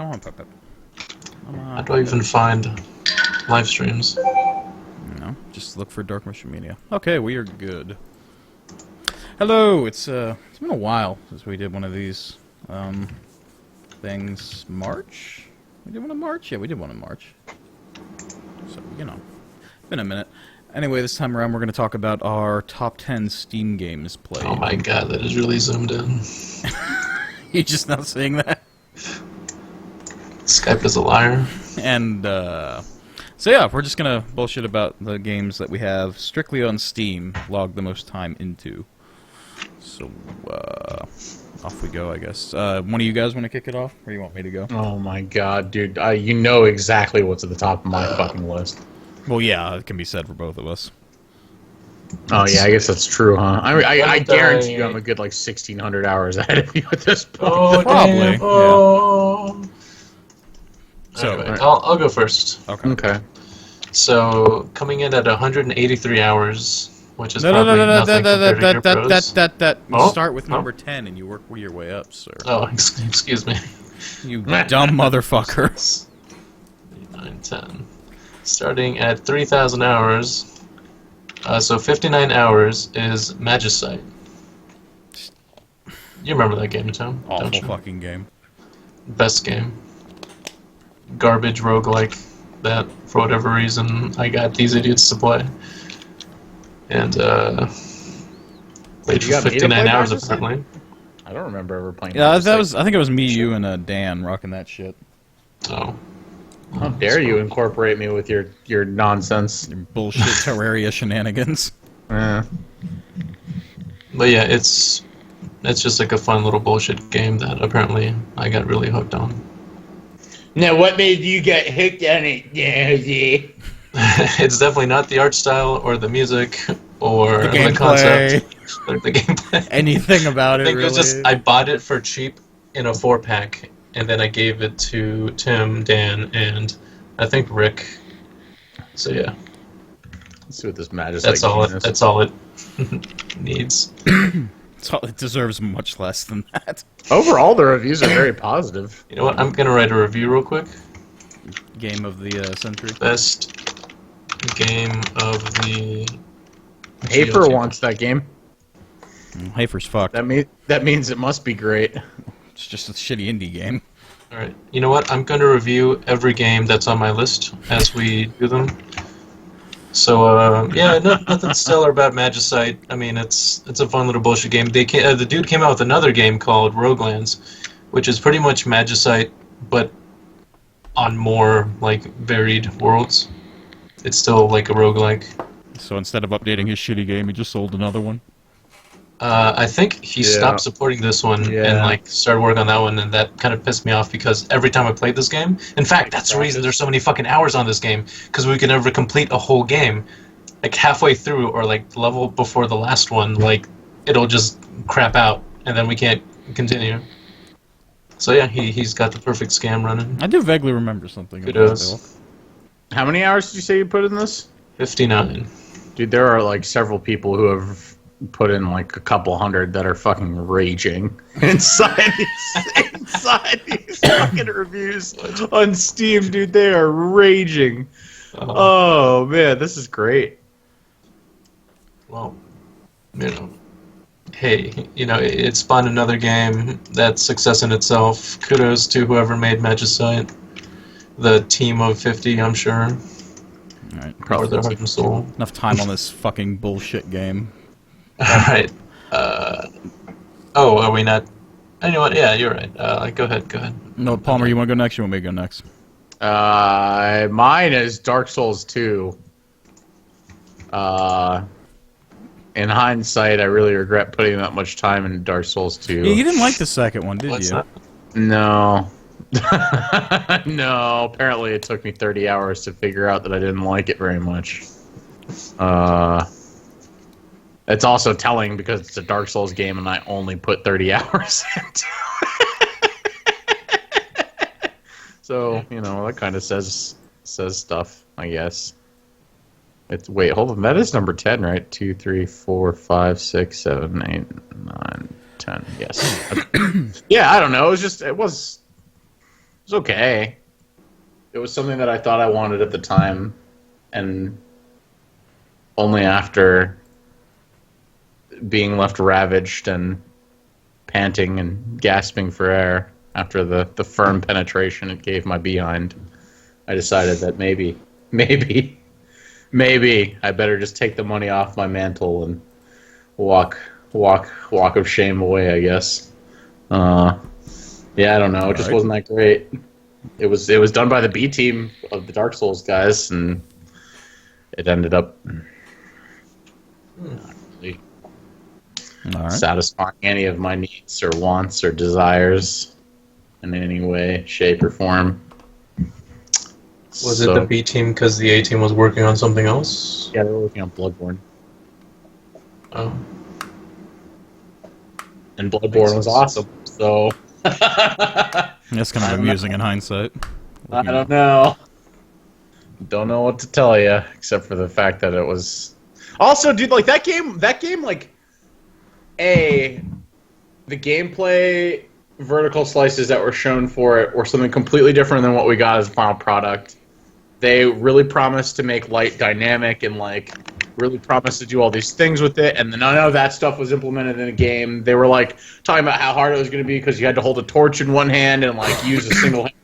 Come on, Puppet. Come on. How do I even find live streams? No, just look for Dark Mission Media. Okay, we are good. Hello, it's been a while since we did one of these things. March? We did one in March? Yeah, we did one in March. So, you know, been a minute. Anyway, this time around we're going to talk about our top 10 Steam games played. Oh my god, that is really zoomed in. You just not seeing that? Skype is a liar. And, so yeah, we're just going to bullshit about the games that we have strictly on Steam, logged the most time into. So, off we go, I guess. One of you guys want to kick it off, or you want me to go? Oh my god, dude. You know exactly what's at the top of my fucking list. Well, yeah, it can be said for both of us. Oh yeah, I guess that's true, huh? I guarantee you I'm a good, like, 1,600 hours ahead of you at this point. Oh, Probably, damn. Oh. So, Anyway, I'll go first. Okay. So, coming in at 183 hours, which is No, probably no, nothing compared to your pros. You start with number 10 and you work your way up, sir. Oh, excuse me. You dumb motherfucker. 9, 10. Starting at 3,000 hours, so 59 hours is Magicite. You remember that game, Tom? Awful fucking game. Best game. Garbage roguelike that, for whatever reason, I got these idiots to play. And, played for 59 hours, apparently. I don't remember ever playing Yeah, Magicite. I think it was me, you, and Dan rocking that shit. Oh. How dare you incorporate me with your nonsense? Your bullshit Terraria shenanigans. Yeah. But yeah, it's just like a fun little bullshit game that apparently I got really hooked on. Now, what made you get hooked on it? Yeah. It's definitely not the art style or the music or The concept or the gameplay. Anything about I it, think really. it was just I bought it for cheap in a 4-pack, and then I gave it to Tim, Dan, and I think Rick. So yeah, Let's see what this Magicite that's all. game is. That's all it needs. It deserves much less than that. Overall, the reviews are very positive. You know what? I'm gonna write a review real quick. Game of the century. Best game of the. Hafer GOT. wants that game. Hafer's fucked. That means it must be great. It's just a shitty indie game. All right. You know what? I'm going to review every game that's on my list as we do them. So yeah, nothing stellar about Magicite. I mean, it's a fun little bullshit game. The dude came out with another game called Roguelands, which is pretty much Magicite, but on more like varied worlds. It's still like a roguelike. So instead of updating his shitty game, he just sold another one. I think he stopped supporting this one and like started working on that one, and that kind of pissed me off because every time I played this game, in fact, that's the reason there's so many fucking hours on this game, because we can never complete a whole game. Like halfway through, or like the level before the last one, like it'll just crap out, and then we can't continue. So yeah, he's got the perfect scam running. I do vaguely remember something. Kudos. How many hours did you say you put in this? 59. Dude, there are like several people who have put in like a couple hundred that are fucking raging inside these fucking reviews on Steam, dude. They are raging. Oh man, this is great. Well, you know, hey, you know, it spawned another game. That's success in itself. Kudos to whoever made Magicite. The team of 50, I'm sure. Alright, Or their heart and soul. enough time on this fucking bullshit game. Alright. Oh, are we not? You know what? Yeah, you're right. Go ahead. No, Palmer, you want to go next? You want me to go next? Mine is Dark Souls 2. In hindsight, I really regret putting that much time into Dark Souls 2. You didn't like the second one, did What's you? that? No. No, apparently it took me 30 hours to figure out that I didn't like it very much. It's also telling because it's a Dark Souls game and I only put 30 hours into it. So, you know, that kind of says stuff, I guess. Wait, hold on. That is number 10, right? 2, 3, 4, 5, 6, 7, 8, 9, 10. Yes. Yeah, I don't know. It was was okay. It was something that I thought I wanted at the time, and only after being left ravaged and panting and gasping for air after the firm penetration it gave my behind, I decided that maybe I better just take the money off my mantle and walk of shame away, I guess. Yeah, I don't know. It just wasn't that great. It was done by the B team of the Dark Souls guys, and it ended up not really satisfying any of my needs or wants or desires in any way, shape, or form. Was it the B team because the A team was working on something else? Yeah, they were working on Bloodborne. Oh. And Bloodborne was awesome, so... That's kind of amusing in hindsight. I don't know. Don't know what to tell you, except for the fact that it was... Also, dude, like, that game, like... the gameplay vertical slices that were shown for it were something completely different than what we got as a final product. They really promised to make light dynamic and, like, really promised to do all these things with it, and none of that stuff was implemented in a game. They were, like, talking about how hard it was going to be because you had to hold a torch in one hand and, like, use a single hand,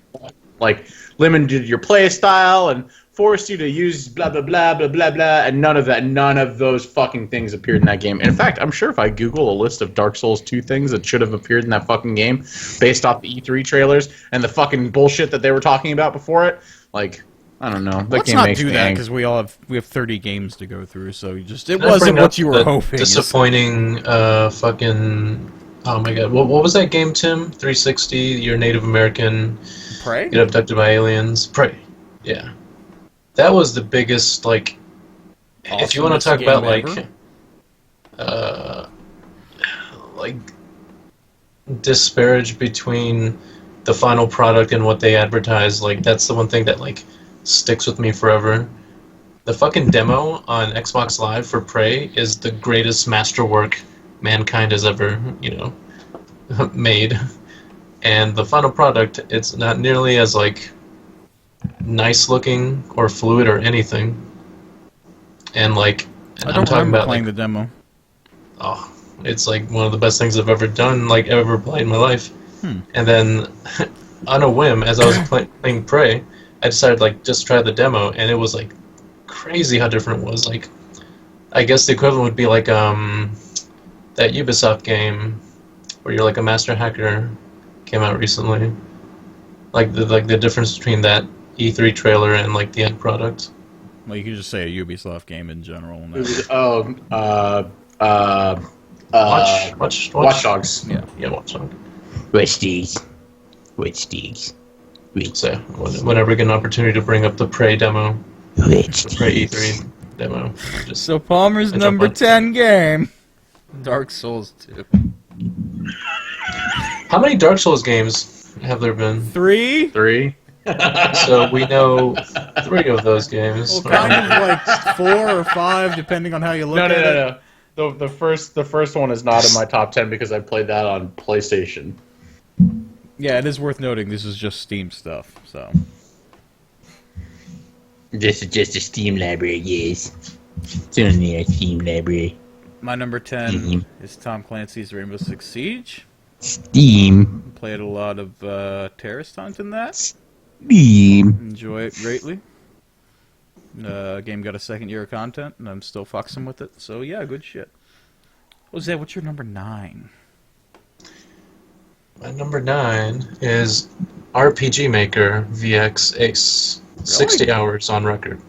like, limited your play style and forced you to use blah, blah, blah, blah, blah, blah, and none of those fucking things appeared in that game. In fact, I'm sure if I Google a list of Dark Souls 2 things that should have appeared in that fucking game based off the E3 trailers and the fucking bullshit that they were talking about before it, like... I don't know. Let's not do that because we have 30 games to go through. So it wasn't what you were hoping. Disappointing, fucking. Oh my god, what was that game, Tim? 360. You're Native American. Prey. Get abducted by aliens. Prey. Yeah, that was the biggest like. If you want to talk about like disparage between the final product and what they advertise, like that's the one thing that like sticks with me forever. The fucking demo on Xbox Live for Prey is the greatest masterwork mankind has ever, made. And the final product, it's not nearly as like nice looking or fluid or anything. And like, I don't remember playing the demo. Oh, it's like one of the best things I've ever done, like ever played in my life. And then, on a whim, as I was playing Prey, I decided like just try the demo, and it was like crazy how different it was. Like, I guess the equivalent would be like that Ubisoft game where you're like a master hacker, came out recently. Like the difference between that E3 trailer and like the end product. Well, you could just say a Ubisoft game in general. Watch Dogs. Yeah, Watch Dogs. Which Deeds. So, whenever we get an opportunity to bring up the Prey demo, the Prey E3 demo. So Palmer's number 10 game, Dark Souls 2. How many Dark Souls games have there been? 3? 3. So we know 3 of those games. Well, kind of like 4 or 5, depending on how you look at it. No. The first one is not in my top 10 because I played that on PlayStation. Yeah, it is worth noting this is just Steam stuff, so... This is just a Steam library, yes. It's only a Steam library. My number 10 is Tom Clancy's Rainbow Six Siege. Steam. Played a lot of Terrorist Hunt in that. Steam. Enjoy it greatly. Game got a second year of content, and I'm still foxing with it, so yeah, good shit. Jose, what's your number 9? My number 9 is RPG Maker VX Ace. Really? 60 hours on record.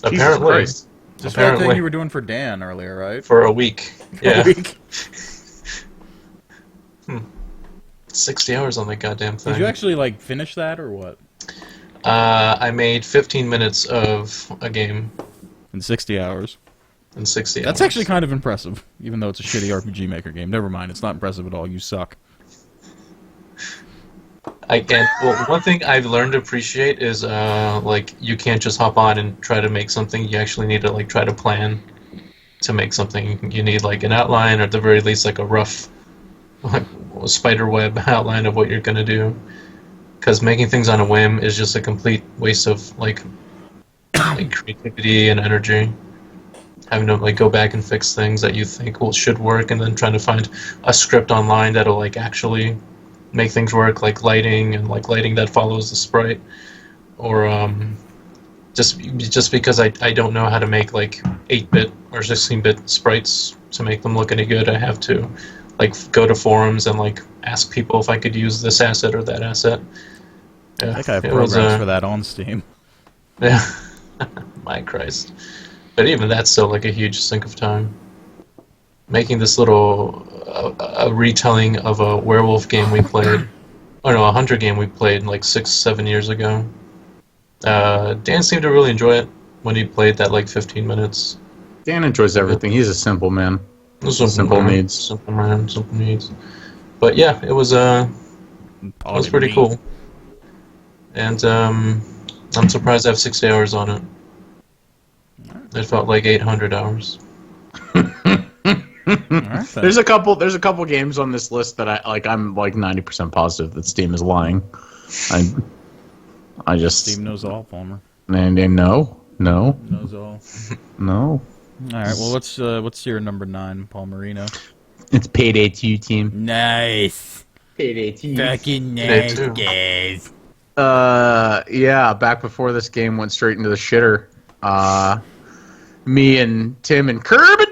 Apparently. This whole thing you were doing for Dan earlier, right? For a week. For a week. 60 hours on that goddamn thing. Did you actually like finish that or what? I made 15 minutes of a game. In 60 hours. In 60 hours. That's actually kind of impressive, even though it's a shitty RPG Maker game. Never mind, it's not impressive at all. You suck. Well, one thing I've learned to appreciate is like you can't just hop on and try to make something. You actually need to like try to plan to make something. You need like an outline, or at the very least like a rough like spider web outline of what you're gonna do. because making things on a whim is just a complete waste of like creativity and energy. Having to like go back and fix things that you think should work, and then trying to find a script online that'll like actually make things work, like lighting and like lighting that follows the sprite, or just because I don't know how to make like 8-bit or 16-bit sprites to make them look any good, I have to like go to forums and like ask people if I could use this asset or that asset. Yeah, I think I have programs for that on Steam. Yeah, my Christ. But even that's still like a huge sink of time. Making this little a retelling of a werewolf game we played, or no, a hunter game we played like 6-7 years ago. Dan seemed to really enjoy it when he played that like 15 minutes. Dan enjoys everything. He's a simple man. Simple needs. Simple man, simple needs. But yeah, it was pretty cool. And I'm surprised I have 60 hours on it. It felt like 800 hours. Right, there's a couple games on this list that I'm like 90% positive that Steam is lying. I just Steam knows all, Palmer. And no. Knows all. No. All right. Well, what's your number 9, Palmerino? It's Payday 2, team. Nice. Payday 2. Fucking nice, guys. Yeah. Back before this game went straight into the shitter. Me and Tim and Kerbin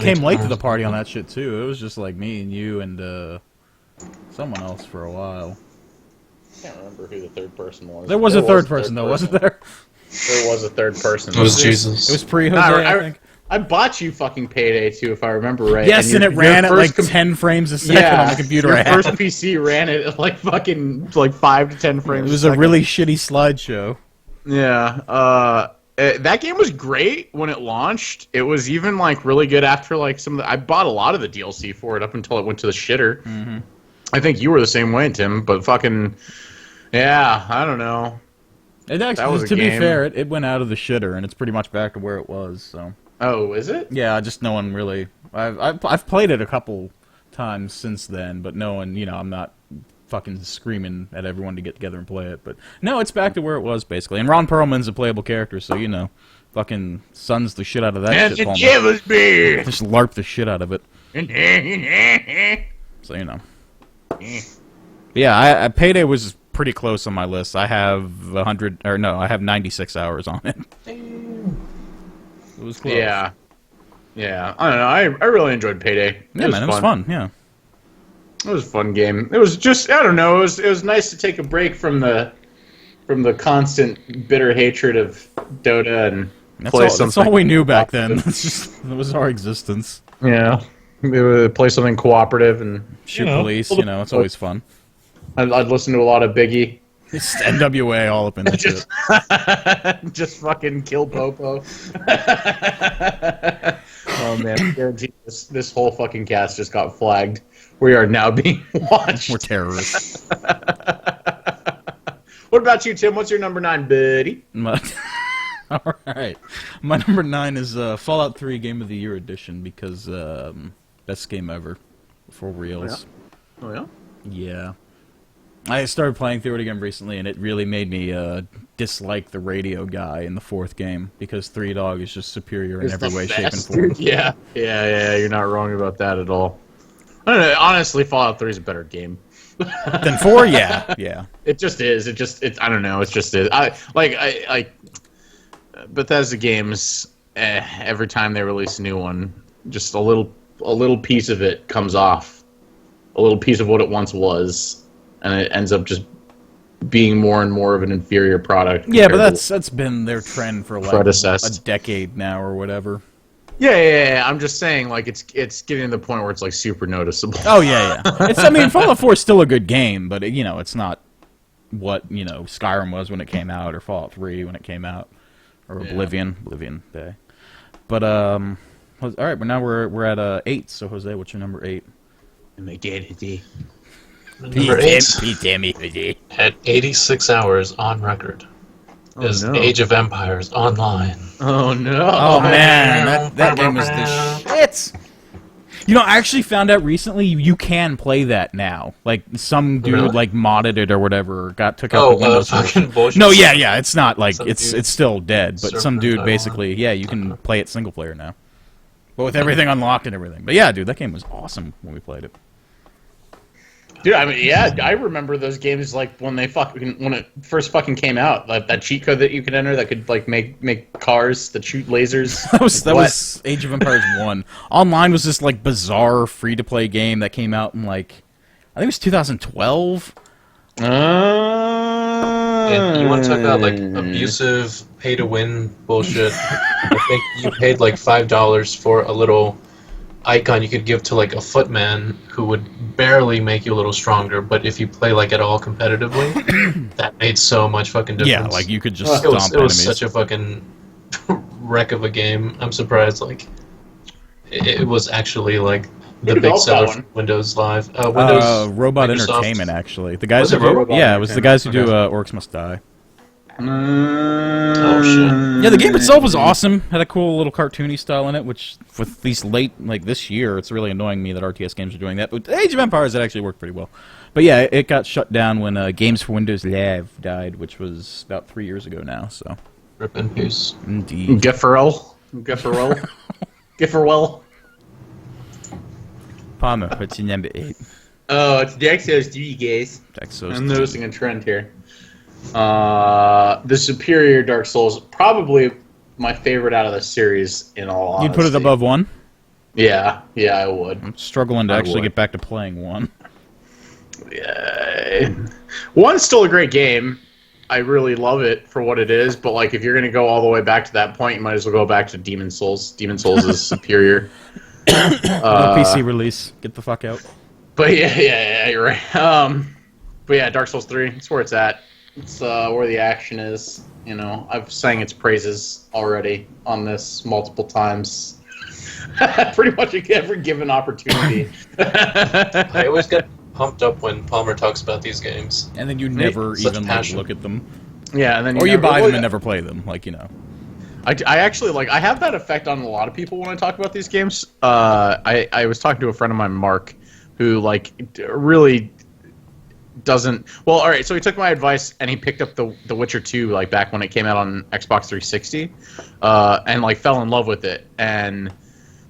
came late to the party on that shit too. It was just like me and you and someone else for a while. I can't remember who the third person was. There was a third person though, wasn't there? There was a third person. It was Jesus. It was pre-Jose, I think. I bought you fucking Payday 2, if I remember right. Yes, and it ran at like 10 frames a second on the computer. Your first PC ran it at like fucking 5 to 10 frames. It was a really shitty slideshow. Yeah. That game was great when it launched. It was even like really good after like some of the. I bought a lot of the DLC for it up until it went to the shitter. Mm-hmm. I think you were the same way, Tim. But fucking, yeah, I don't know. It actually, to be fair, it went out of the shitter and it's pretty much back to where it was. So. Oh, is it? Yeah, just no one really. I've played it a couple times since then, but no one. I'm not fucking screaming at everyone to get together and play it. But no, it's back to where it was basically. And Ron Perlman's a playable character, so fucking suns the shit out of that and shit. Just LARP the shit out of it. So yeah, Payday was pretty close on my list. I have I have 96 hours on it. It was close. Yeah. I don't know. I really enjoyed Payday. It was fun. Yeah. It was a fun game. It was just, I don't know, it was nice to take a break from the constant bitter hatred of Dota and play something. That's all we knew back then. That was our existence. Yeah. We would play something cooperative and shoot police, it's always fun. I'd listen to a lot of Biggie. It's NWA all up in the shit. Just fucking kill Popo. Oh man, I guarantee this whole fucking cast just got flagged. We are now being watched. We're terrorists. What about you, Tim? What's your number 9, buddy? All right. My number 9 is Fallout 3 Game of the Year edition because best game ever for reals. Oh yeah? Yeah. I started playing through it again recently, and it really made me dislike the radio guy in the 4th game because Three Dog is just superior in every way, shape, and form. Yeah, you're not wrong about that at all. I don't know, honestly, Fallout 3 is a better game. Than 4? Yeah. It just is. I don't know. It just is. Bethesda games, every time they release a new one, just a little piece of it comes off. A little piece of what it once was, and it ends up just being more and more of an inferior product. Yeah, but that's been their trend for like predecessed. A decade now or whatever. Yeah. I'm just saying, like, it's getting to the point where it's like super noticeable. Oh yeah. Fallout 4 is still a good game, but it's not what Skyrim was when it came out, or Fallout 3 when it came out, or Oblivion Day. But all right, but now we're at 8. So Jose, what's your number 8? Number 8 at 86 hours on record is Age of Empires Online. Oh no! Oh man, that game is the shit. You know, I actually found out recently you can play that now. Like, some dude, Really? like, modded it or whatever, took out the Windows fucking version. bullshit. No, yeah, it's not, like, Some it's dude still dead, but some dude Serpentine. basically, yeah, you can play it single player now. But with everything unlocked and everything. But yeah, dude, that game was awesome when we played it. Dude, I mean, yeah, I remember those games like when it first fucking came out. Like that cheat code that you could enter that could like make cars that shoot lasers. That was Age of Empires 1. Online was this like bizarre free to play game that came out in like I think it was 2012. And you want to talk about like abusive pay to win bullshit? I think you paid like $5 for a little icon you could give to like a footman who would barely make you a little stronger, but if you play like at all competitively, that made so much fucking difference. Yeah, like you could just it stomp was enemies. such a fucking wreck of a game. I'm surprised like it was actually like the big seller for Windows Live. Windows Robot Microsoft. Entertainment, actually. The guys Was it who do, Robot yeah, it was the guys who do Okay. Orcs Must Die. Oh shit. Yeah, the game itself was awesome. Had a cool little cartoony style in it, which with these late, like this year, it's really annoying me that RTS games are doing that. But Age of Empires, it actually worked pretty well. But yeah, it got shut down when Games for Windows Live died, which was about 3 years ago now. So, Rip in peace. indeed. Gifferell. Palmer, what's your number 8? Oh, it's Dexos 3, guys. Exos. I'm noticing a trend here. The Superior Dark Souls, probably my favorite out of the series. In all honesty, You'd put it above 1? Yeah, I would. I'm struggling to I actually would. get back to playing 1. Yeah. One's still a great game. I really love it for what it is, but like if you're gonna go all the way back to that point, you might as well go back to Demon Souls. Demon Souls is superior. PC release. Get the fuck out. But yeah, you're right. But yeah, Dark Souls 3, it's where it's at. It's where the action is. You know, I've sang its praises already on this multiple times. Pretty much every given opportunity. I always get pumped up when Palmer talks about these games. And then you never Such even like, passion. look at them. Yeah, and then Or you never- buy well, them and never play them, like, you know. I actually like I have that effect on a lot of people when I talk about these games. I was talking to a friend of mine, Mark, who like really doesn't. Well, all right. So he took my advice and he picked up the Witcher 2 like back when it came out on Xbox 360, and like fell in love with it. And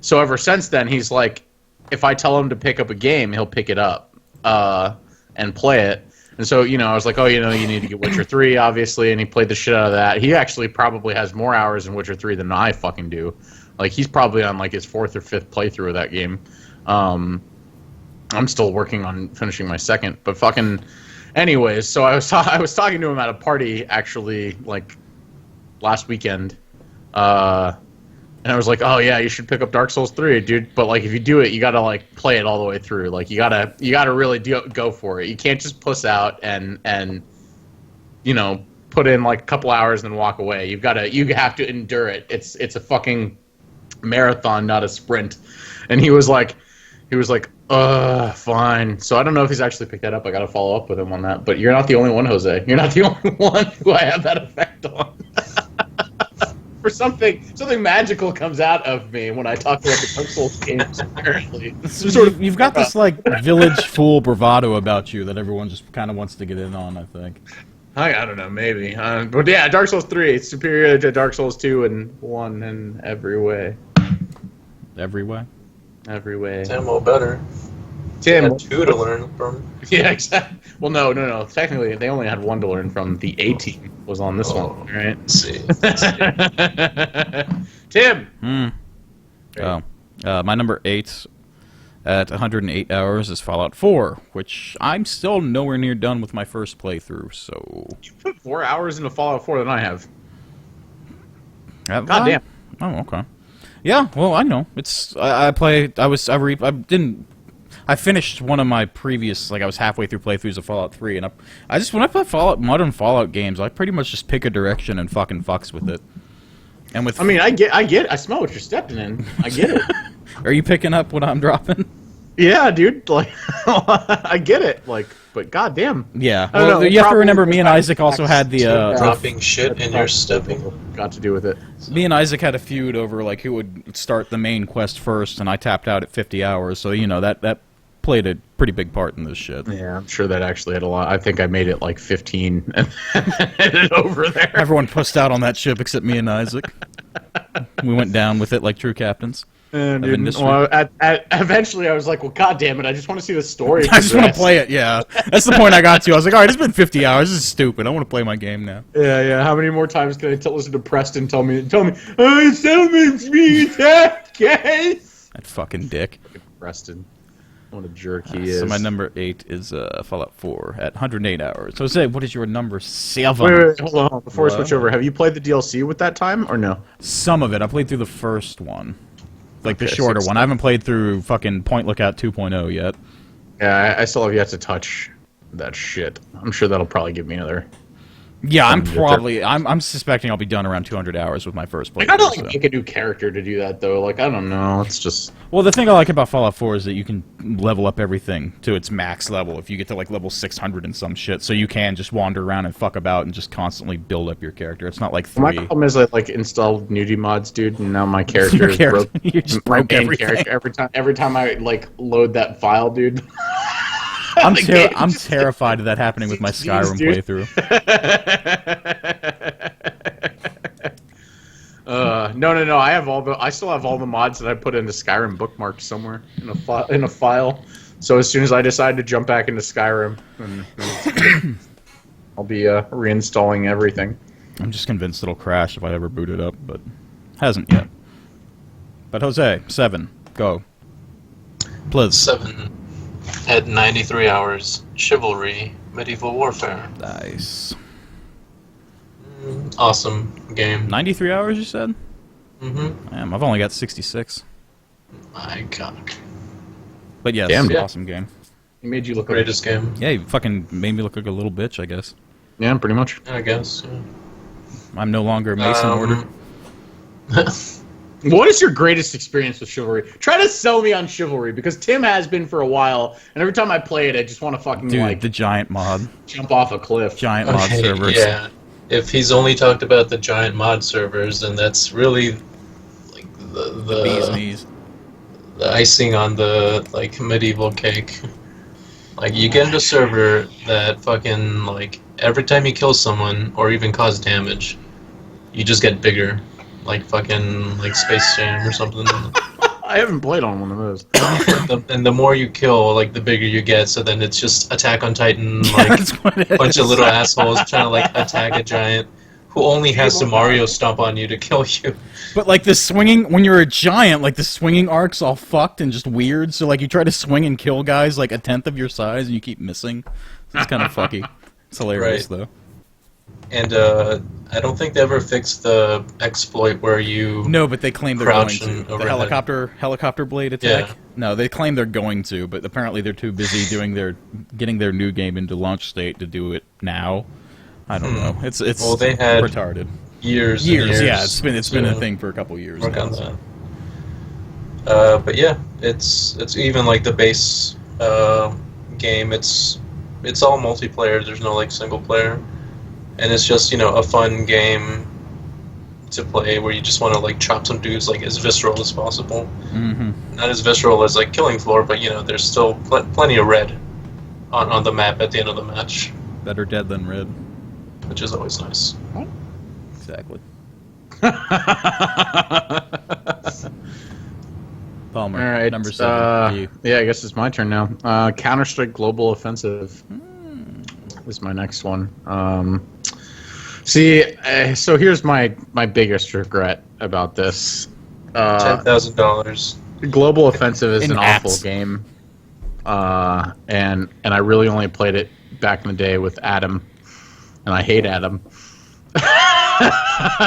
so ever since then, he's like, if I tell him to pick up a game, he'll pick it up and play it. And so, you know, I was like, oh, you know, you need to get Witcher 3, obviously, and he played the shit out of that. He actually probably has more hours in Witcher 3 than I fucking do. Like, he's probably on, like, his 4th or 5th playthrough of that game. I'm still working on finishing my 2nd, but fucking... Anyways, so I was talking to him at a party, actually, like, last weekend, and I was like, oh yeah, you should pick up Dark Souls 3, dude. But like, if you do it, you gotta like play it all the way through. Like, you gotta really go for it. You can't just puss out and you know, put in like a couple hours and then walk away. You have to endure it. It's a fucking marathon, not a sprint. And he was like, fine. So I don't know if he's actually picked that up. I gotta follow up with him on that. But you're not the only one, Jose. You're not the only one who I have that effect on. For something magical comes out of me when I talk about the Dark Souls games. Apparently, You've got this like village fool bravado about you that everyone just kind of wants to get in on. I think. I don't know, maybe. But yeah, Dark Souls 3, it's superior to Dark Souls 2 and 1 in every way. Every way. Every way. Tim, well, better. Tim, Had 2 to learn from. yeah, exactly. Well, no. Technically, they only had 1 to learn from. The A team was on this one, right? Let's see. Tim. My number 8 at 108 hours is Fallout 4, which I'm still nowhere near done with my first playthrough. So You put more hours into Fallout 4 than I have. God damn. Oh, okay. Yeah, well, I know. It's I finished one of my previous, like I was halfway through playthroughs of Fallout 3, and I just when I play modern Fallout games, I pretty much just pick a direction and fucking fucks with it. And with I mean, I get. I smell what you're stepping in. I get it. Are you picking up what I'm dropping? Yeah, dude. Like, I get it. Like, but goddamn. Yeah. I don't Well, know, you have to probably remember, me and the Isaac also had the. Dropping shit in your stepping. Got to do with it. Me and Isaac had a feud over like who would start the main quest first, and I tapped out at 50 hours. So that played a pretty big part in this shit. Yeah, I'm sure that actually had a lot. I think I made it like 15 and headed over there. Everyone pussed out on that ship except me and Isaac. We went down with it like true captains. Well, eventually I was like, well, god damn it, I just want to see the story. I just want to play it, yeah. That's the point I got to. I was like, alright, it's been 50 hours. This is stupid. I want to play my game now. Yeah. How many more times can I listen to Preston tell me, oh, someone's being attacked, guys? That fucking dick. Preston. What a jerk he is. So my number 8 is Fallout 4 at 108 hours. So say, what is your number 7? Wait, hold on. Before we switch over, have you played the DLC with that time, or no? Some of it. I played through the first one. Like the Okay, shorter one. I haven't played through fucking Point Lookout 2.0 yet. Yeah, I still have yet to touch that shit. I'm sure that'll probably give me another... Yeah, I'm suspecting I'll be done around 200 hours with my first playthrough. I gotta make a new character to do that though. Like, I don't know. It's just... Well, the thing I like about Fallout 4 is that you can level up everything to its max level if you get to like level 600 and some shit. So you can just wander around and fuck about and just constantly build up your character. It's not like 3. My problem is I like installed nudie mods, dude, and now my character is broke. You just My broke main everything. character every time I like load that file, dude. I'm terrified of that happening with my Skyrim playthrough. No. I still have all the mods that I put into Skyrim bookmarked somewhere in a file. So as soon as I decide to jump back into Skyrim, I'll be reinstalling everything. I'm just convinced it'll crash if I ever boot it up, but hasn't yet. But Jose, 7, go. Please. 7 at 93 hours. Chivalry, Medieval Warfare. Nice. Awesome game. 93 hours, you said? Mm-hmm. Damn, I've only got 66. My God. But yes, Damn, awesome game. He made you look like... Greatest game. Yeah, you fucking made me look like a little bitch, I guess. Yeah, pretty much. I guess. Yeah. I'm no longer Mason Order. What is your greatest experience with Chivalry? Try to sell me on Chivalry, because Tim has been for a while, and every time I play it, I just want to fucking, Dude, like... the giant mod. Jump off a cliff. Giant mod servers. Yeah. If he's only talked about the giant mod servers, then that's really like the bee's knees. The icing on the like medieval cake. Like you get into a server that fucking like every time you kill someone or even cause damage, you just get bigger. Like fucking like Space Jam or something. I haven't played on one of those. And the more you kill, like the bigger you get. So then it's just Attack on Titan, like a bunch of little assholes trying to like attack a giant who only has to Mario stomp on you to kill you. But like the swinging, when you're a giant, like the swinging arc's all fucked and just weird. So like you try to swing and kill guys like a tenth of your size and you keep missing. So it's kind of fucky. It's hilarious though. And I don't think they ever fixed the exploit where you No, but they claim they're going to. The overhead. helicopter blade attack. Yeah. No, they claim they're going to, but apparently they're too busy getting their new game into launch state to do it now. I don't know. It's well, they had retarded. Years. And years. Yeah, it's been a thing for a couple years. Work now, on so. that. But yeah, it's even like the base game. It's all multiplayer. There's no like single player. And it's just, a fun game to play where you just want to, like, chop some dudes, like, as visceral as possible. Mm-hmm. Not as visceral as, like, Killing Floor, but, there's still plenty of red on the map at the end of the match. Better dead than red. Which is always nice. Exactly. Palmer, all right, number 7. Yeah, I guess it's my turn now. Counter-Strike Global Offensive is my next one. So here's my biggest regret about this. $10,000. Global Offensive is an apps. awful game, and I really only played it back in the day with Adam, and I hate Adam.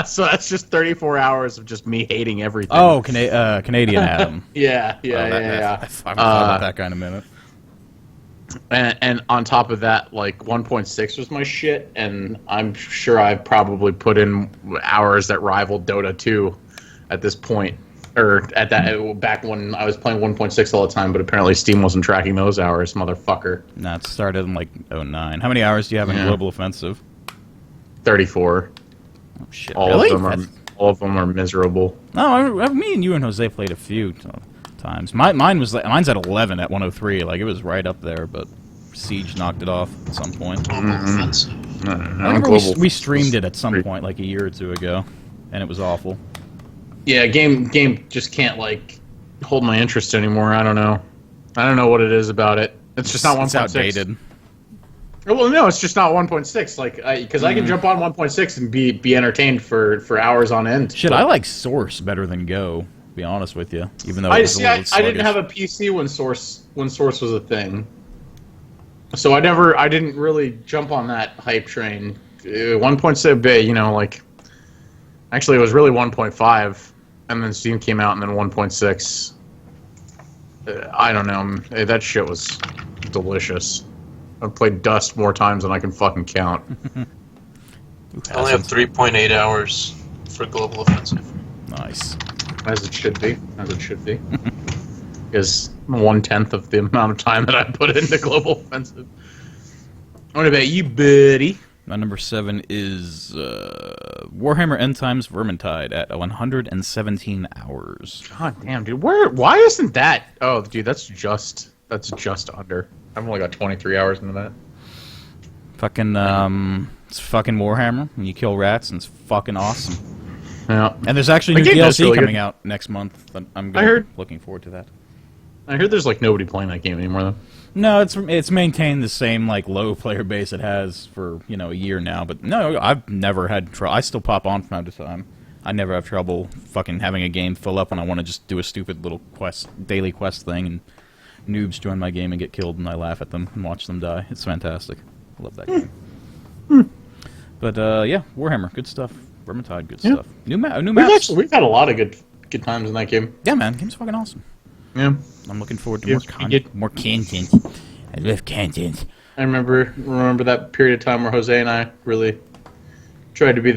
So that's just 34 hours of just me hating everything. Oh, Canadian Adam. Yeah. I thought about that guy in a minute. And on top of that, like 1.6 was my shit, and I'm sure I've probably put in hours that rival Dota 2 at this point. Or at that back when I was playing 1.6 all the time, but apparently Steam wasn't tracking those hours, motherfucker. Nah, it started in like '09. How many hours do you have in Global Offensive? 34. Oh shit! All Really? All of them are miserable. No, me and you and Jose played a few times. Mine's at 11 at 103. Like, it was right up there, but Siege knocked it off at some point. Global Offensive. I remember we streamed it at some point, like a year or two ago, and it was awful. Yeah, game just can't like hold my interest anymore. I don't know what it is about it. It's just not 1.6. It's outdated. Well, no, it's just not 1.6. Like, because I can jump on 1.6 and be entertained for hours on end. Shit, I like Source better than Go. To be honest with you, even though I I didn't have a PC when Source was a thing, so I didn't really jump on that hype train. 1.6, you know, like actually it was really 1.5, and then Steam came out, and then 1.6. I don't know. That shit was delicious. I've played Dust more times than I can fucking count. I only have 3.8 hours for Global Offensive. Nice. As it should be. As it should be. Is 1/10 of the amount of time that I put into Global Offensive. What about you, buddy? My number 7 is Warhammer End Times Vermintide at 117 hours. God damn, dude. Why isn't that? Oh, dude, that's just under. I've only got 23 hours into that. Fucking, it's fucking Warhammer, and you kill rats, and it's fucking awesome. Yeah. And there's actually new DLC really coming good. out next month. I'm looking forward to that. I heard there's like nobody playing that game anymore, though. No, it's maintained the same like low player base it has for a year now. But no, I've never had trouble. I still pop on from time to time. I never have trouble fucking having a game fill up when I want to just do a stupid little daily quest thing, and noobs join my game and get killed, and I laugh at them and watch them die. It's fantastic. I love that game. But yeah, Warhammer, good stuff. Vermintide, good stuff. New maps. We've had a lot of good times in that game. Yeah, man, game's fucking awesome. Yeah. I'm looking forward to more content. I love content. I remember that period of time where Jose and I really tried to be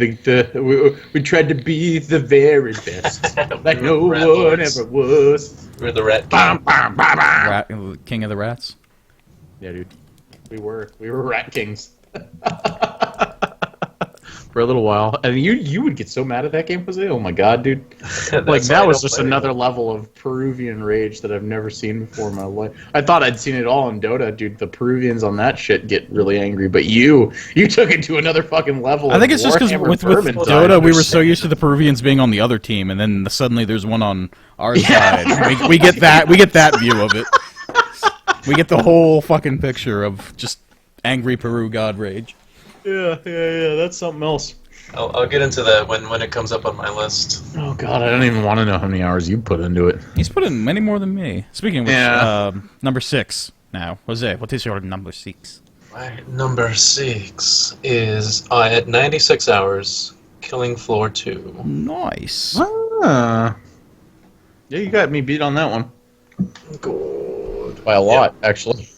we tried to be the very best, like no one ever was. We're the rat King of the rats. Yeah, dude. We were rat kings. For a little while, and you would get so mad at that game, Jose. Oh my god, dude! Like that was just another level of Peruvian rage that I've never seen before in my life. I thought I'd seen it all in Dota, dude. The Peruvians on that shit get really angry, but you took it to another fucking level. I think it's just because with Dota we were so used to the Peruvians being on the other team, and then suddenly there's one on our side. We get that view of it. We get the whole fucking picture of just angry Peru god rage. Yeah, that's something else. I'll get into that when it comes up on my list. Oh god, I don't even want to know how many hours you put into it. He's put in many more than me. Speaking of which, number 6 now. Jose, what is your number 6? My number 6 is at 96 hours, Killing Floor 2. Nice. Yeah, you got me beat on that one. Good. By a lot, actually.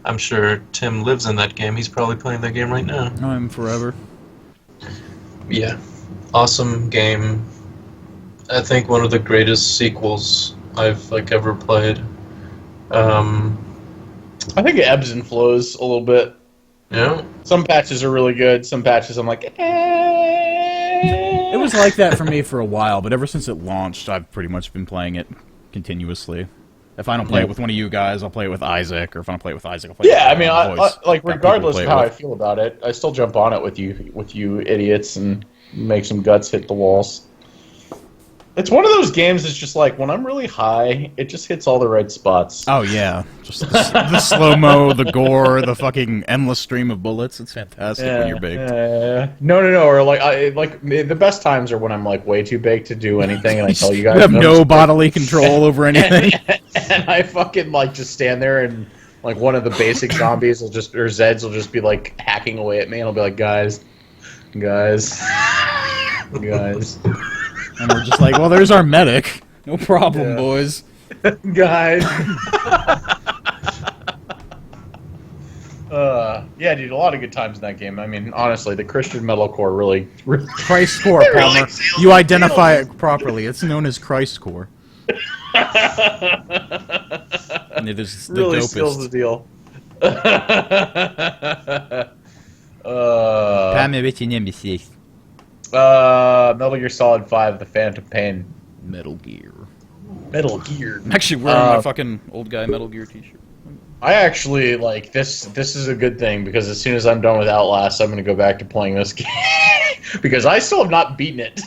I'm sure Tim lives in that game. He's probably playing that game right now. Know him forever. Yeah. Awesome game. I think one of the greatest sequels I've ever played. I think it ebbs and flows a little bit. Yeah. Some patches are really good. Some patches I'm like, It was like that for me for a while, but ever since it launched, I've pretty much been playing it continuously. If I don't play it with one of you guys, I'll play it with Isaac, or if I don't play it with Isaac, I'll play it with I regardless of how I feel about it, I still jump on it with you idiots and make some guts hit the walls. It's one of those games that's just like, when I'm really high, it just hits all the right spots. Oh, yeah. Just the slow-mo, the gore, the fucking endless stream of bullets. It's fantastic when you're baked. No. Or like the best times are when I'm like way too baked to do anything, and I tell you guys you have no bodily control over anything. And I fucking like just stand there, and like one of the basic zombies or Zeds will just be like hacking away at me, and I'll be like, guys. And we're just like, well, there's our medic. No problem, boys. Guys. Yeah, dude, a lot of good times in that game. I mean, honestly, the Christian metalcore really Christ core, Palmer. You identify it properly. It's known as Christ core. And it is the really dopest. seals the deal. Metal Gear Solid 5, The Phantom Pain. Metal Gear. Metal Gear. I'm actually wearing my fucking old guy Metal Gear t-shirt. I actually, like, this is a good thing, because as soon as I'm done with Outlast, I'm going to go back to playing this game. Because I still have not beaten it.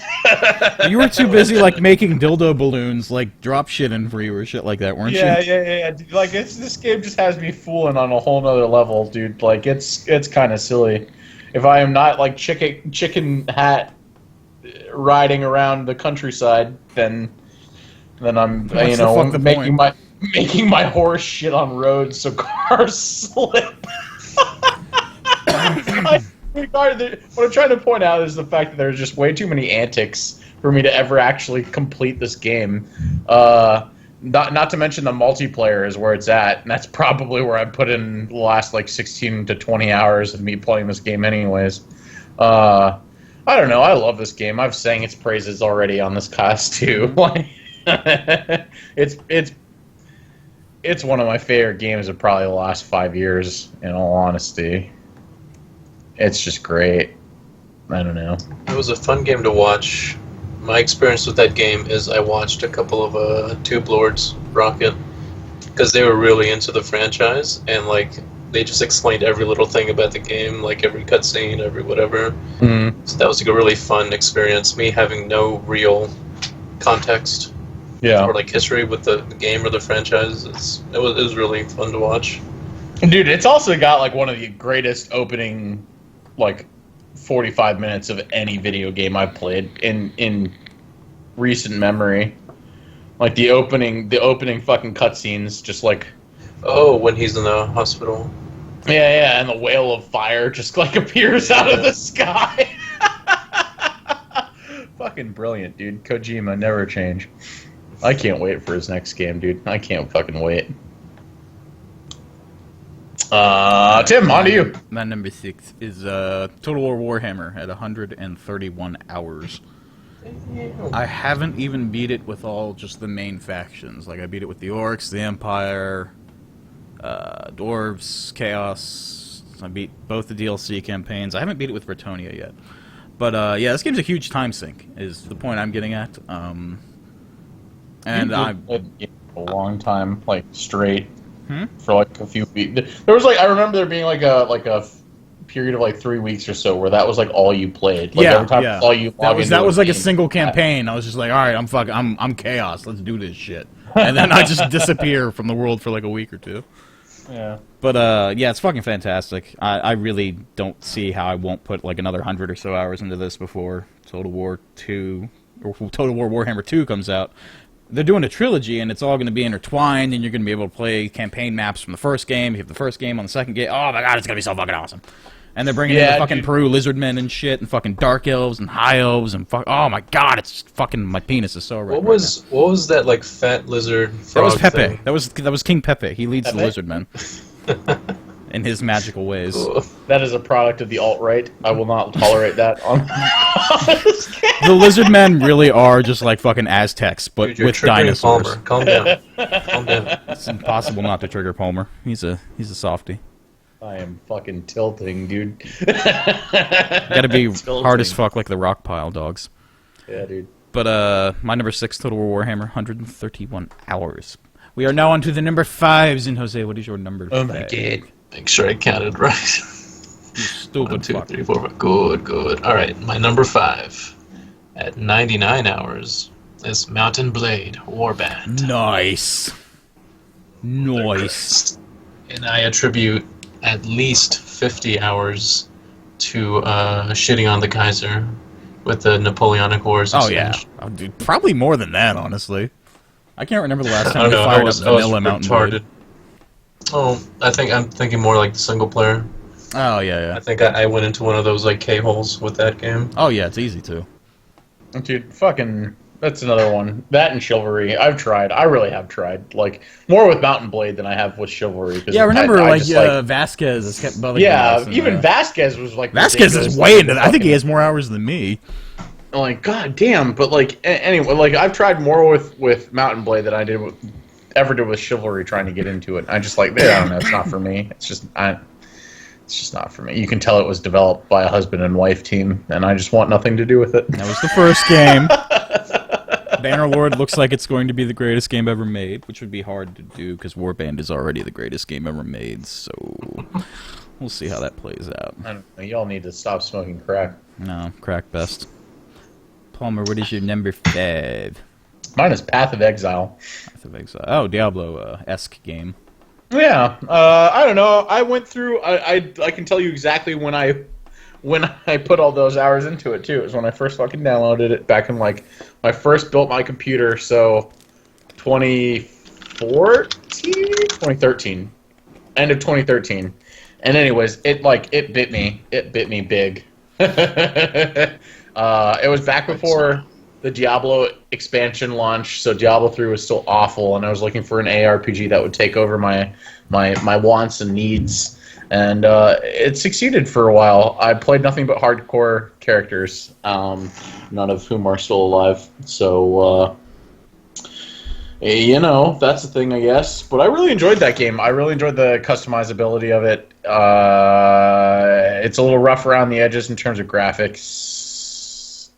You were too busy, like, making dildo balloons, like, drop shit in for you or shit like that, weren't you? Yeah. Dude, like, this game just has me fooling on a whole nother level, dude. Like, it's kind of silly. If I am not, like, chicken hat riding around the countryside, then I'm, What's the fuck the point? making my horse shit on roads so cars slip. What I'm trying to point out is the fact that there's just way too many antics for me to ever actually complete this game. Not to mention the multiplayer is where it's at, and that's probably where I put in the last like 16 to 20 hours of me playing this game anyways. I don't know, I love this game. I've sang its praises already on this cast too. It's one of my favorite games of probably the last 5 years, in all honesty. It's just great. I don't know. It was a fun game to watch. My experience with that game is I watched a couple of Tube Lords Rocket, because they were really into the franchise, and like they just explained every little thing about the game, like every cutscene, every whatever. Mm-hmm. So that was like a really fun experience, me having no real context. Yeah. Or like history with the game or the franchise. It was really fun to watch. Dude, it's also got like one of the greatest opening like 45 minutes of any video game I've played in recent memory. Like the opening fucking cutscenes, just like when he's in the hospital. Yeah, and the whale of fire just like appears out of the sky. Fucking brilliant, dude. Kojima, never change. I can't wait for his next game, dude. I can't fucking wait. Tim, on to you. My number 6 is Total War Warhammer at 131 hours. I haven't even beat it with all just the main factions. Like, I beat it with the Orcs, the Empire, Dwarves, Chaos. I beat both the DLC campaigns. I haven't beat it with Bretonnia yet. But, yeah, this game's a huge time sink, is the point I'm getting at. And I played a long time, like straight, for like a few weeks. There was like I remember there being like a period of like 3 weeks or so where that was like all you played. Like, every time I saw you log into that was like game, a single campaign. I was just like, all right, I'm Chaos. Let's do this shit. And then I just disappear from the world for like a week or two. Yeah. But yeah, it's fucking fantastic. I really don't see how I won't put like another 100 or so hours into this before Total War 2 or Total War Warhammer 2 comes out. They're doing a trilogy, and it's all going to be intertwined, and you're going to be able to play campaign maps from the first game. You have the first game on the second game. Oh my god, it's going to be so fucking awesome. And they're bringing in the fucking Peru lizardmen and shit, and fucking dark elves and high elves, and oh my god, it's just fucking, my penis is so red. What was that like fat lizard frog That was Pepe. thing? That was King Pepe. He leads the lizardmen in his magical ways. Cool. That is a product of the alt-right. I will not tolerate that on this game. The lizardmen really are just like fucking Aztecs, but Dude, with dinosaurs. Palmer. Calm down. Calm down. It's impossible not to trigger Palmer. He's a softie. I am fucking tilting, dude. Gotta be hard as fuck like the rock pile dogs. Yeah, dude. But my number 6, Total War Warhammer, 131 hours. We are now on to the number 5s, and Jose, what is your number 5? Oh my god. Make sure I counted right. You stupid 1, 2, fuck. 3, 4, 5. Good. Alright, my number 5 at 99 hours is Mountain Blade Warband. Nice. And I attribute at least 50 hours to shitting on the Kaiser with the Napoleonic Wars. Oh, yeah. Oh, dude, probably more than that, honestly. I can't remember the last time we I fired was up Vanilla Mountain Blade. Oh, I'm thinking more like the single player. Oh, yeah. I think I went into one of those like K-holes with that game. Oh, yeah, it's easy, too. Dude, fucking That's another one. That and Chivalry. I've tried. I really have tried. Like, more with Mountain Blade than I have with Chivalry. Yeah, I remember, Vasquez has kept bugging yeah, even Vasquez was, like... Vasquez is way into that. I think he has more hours than me. Like, god damn. But, like, anyway, like, I've tried more with Mountain Blade than I ever did with Chivalry trying to get into it. I just, like, I don't know, it's not for me. It's just not for me. You can tell it was developed by a husband and wife team, and I just want nothing to do with it. That was the first game. Bannerlord looks like it's going to be the greatest game ever made, which would be hard to do because Warband is already the greatest game ever made, so we'll see how that plays out. I don't know, y'all need to stop smoking crack. No, crack best. Palmer, what is your number 5? Mine is Path of Exile. Path of Exile. Oh, Diablo-esque game. Yeah, I don't know. I went through. I can tell you exactly when I put all those hours into it too. It was when I first fucking downloaded it back in like when I first built my computer. So 2013, end of 2013. And anyways, it bit me. It bit me big. It was back before the Diablo expansion launch, so Diablo 3 was still awful, and I was looking for an ARPG that would take over my wants and needs, and it succeeded for a while. I played nothing but hardcore characters, none of whom are still alive, so you know, that's the thing, I guess. But I really enjoyed that game. I really enjoyed the customizability of it. It's a little rough around the edges in terms of graphics.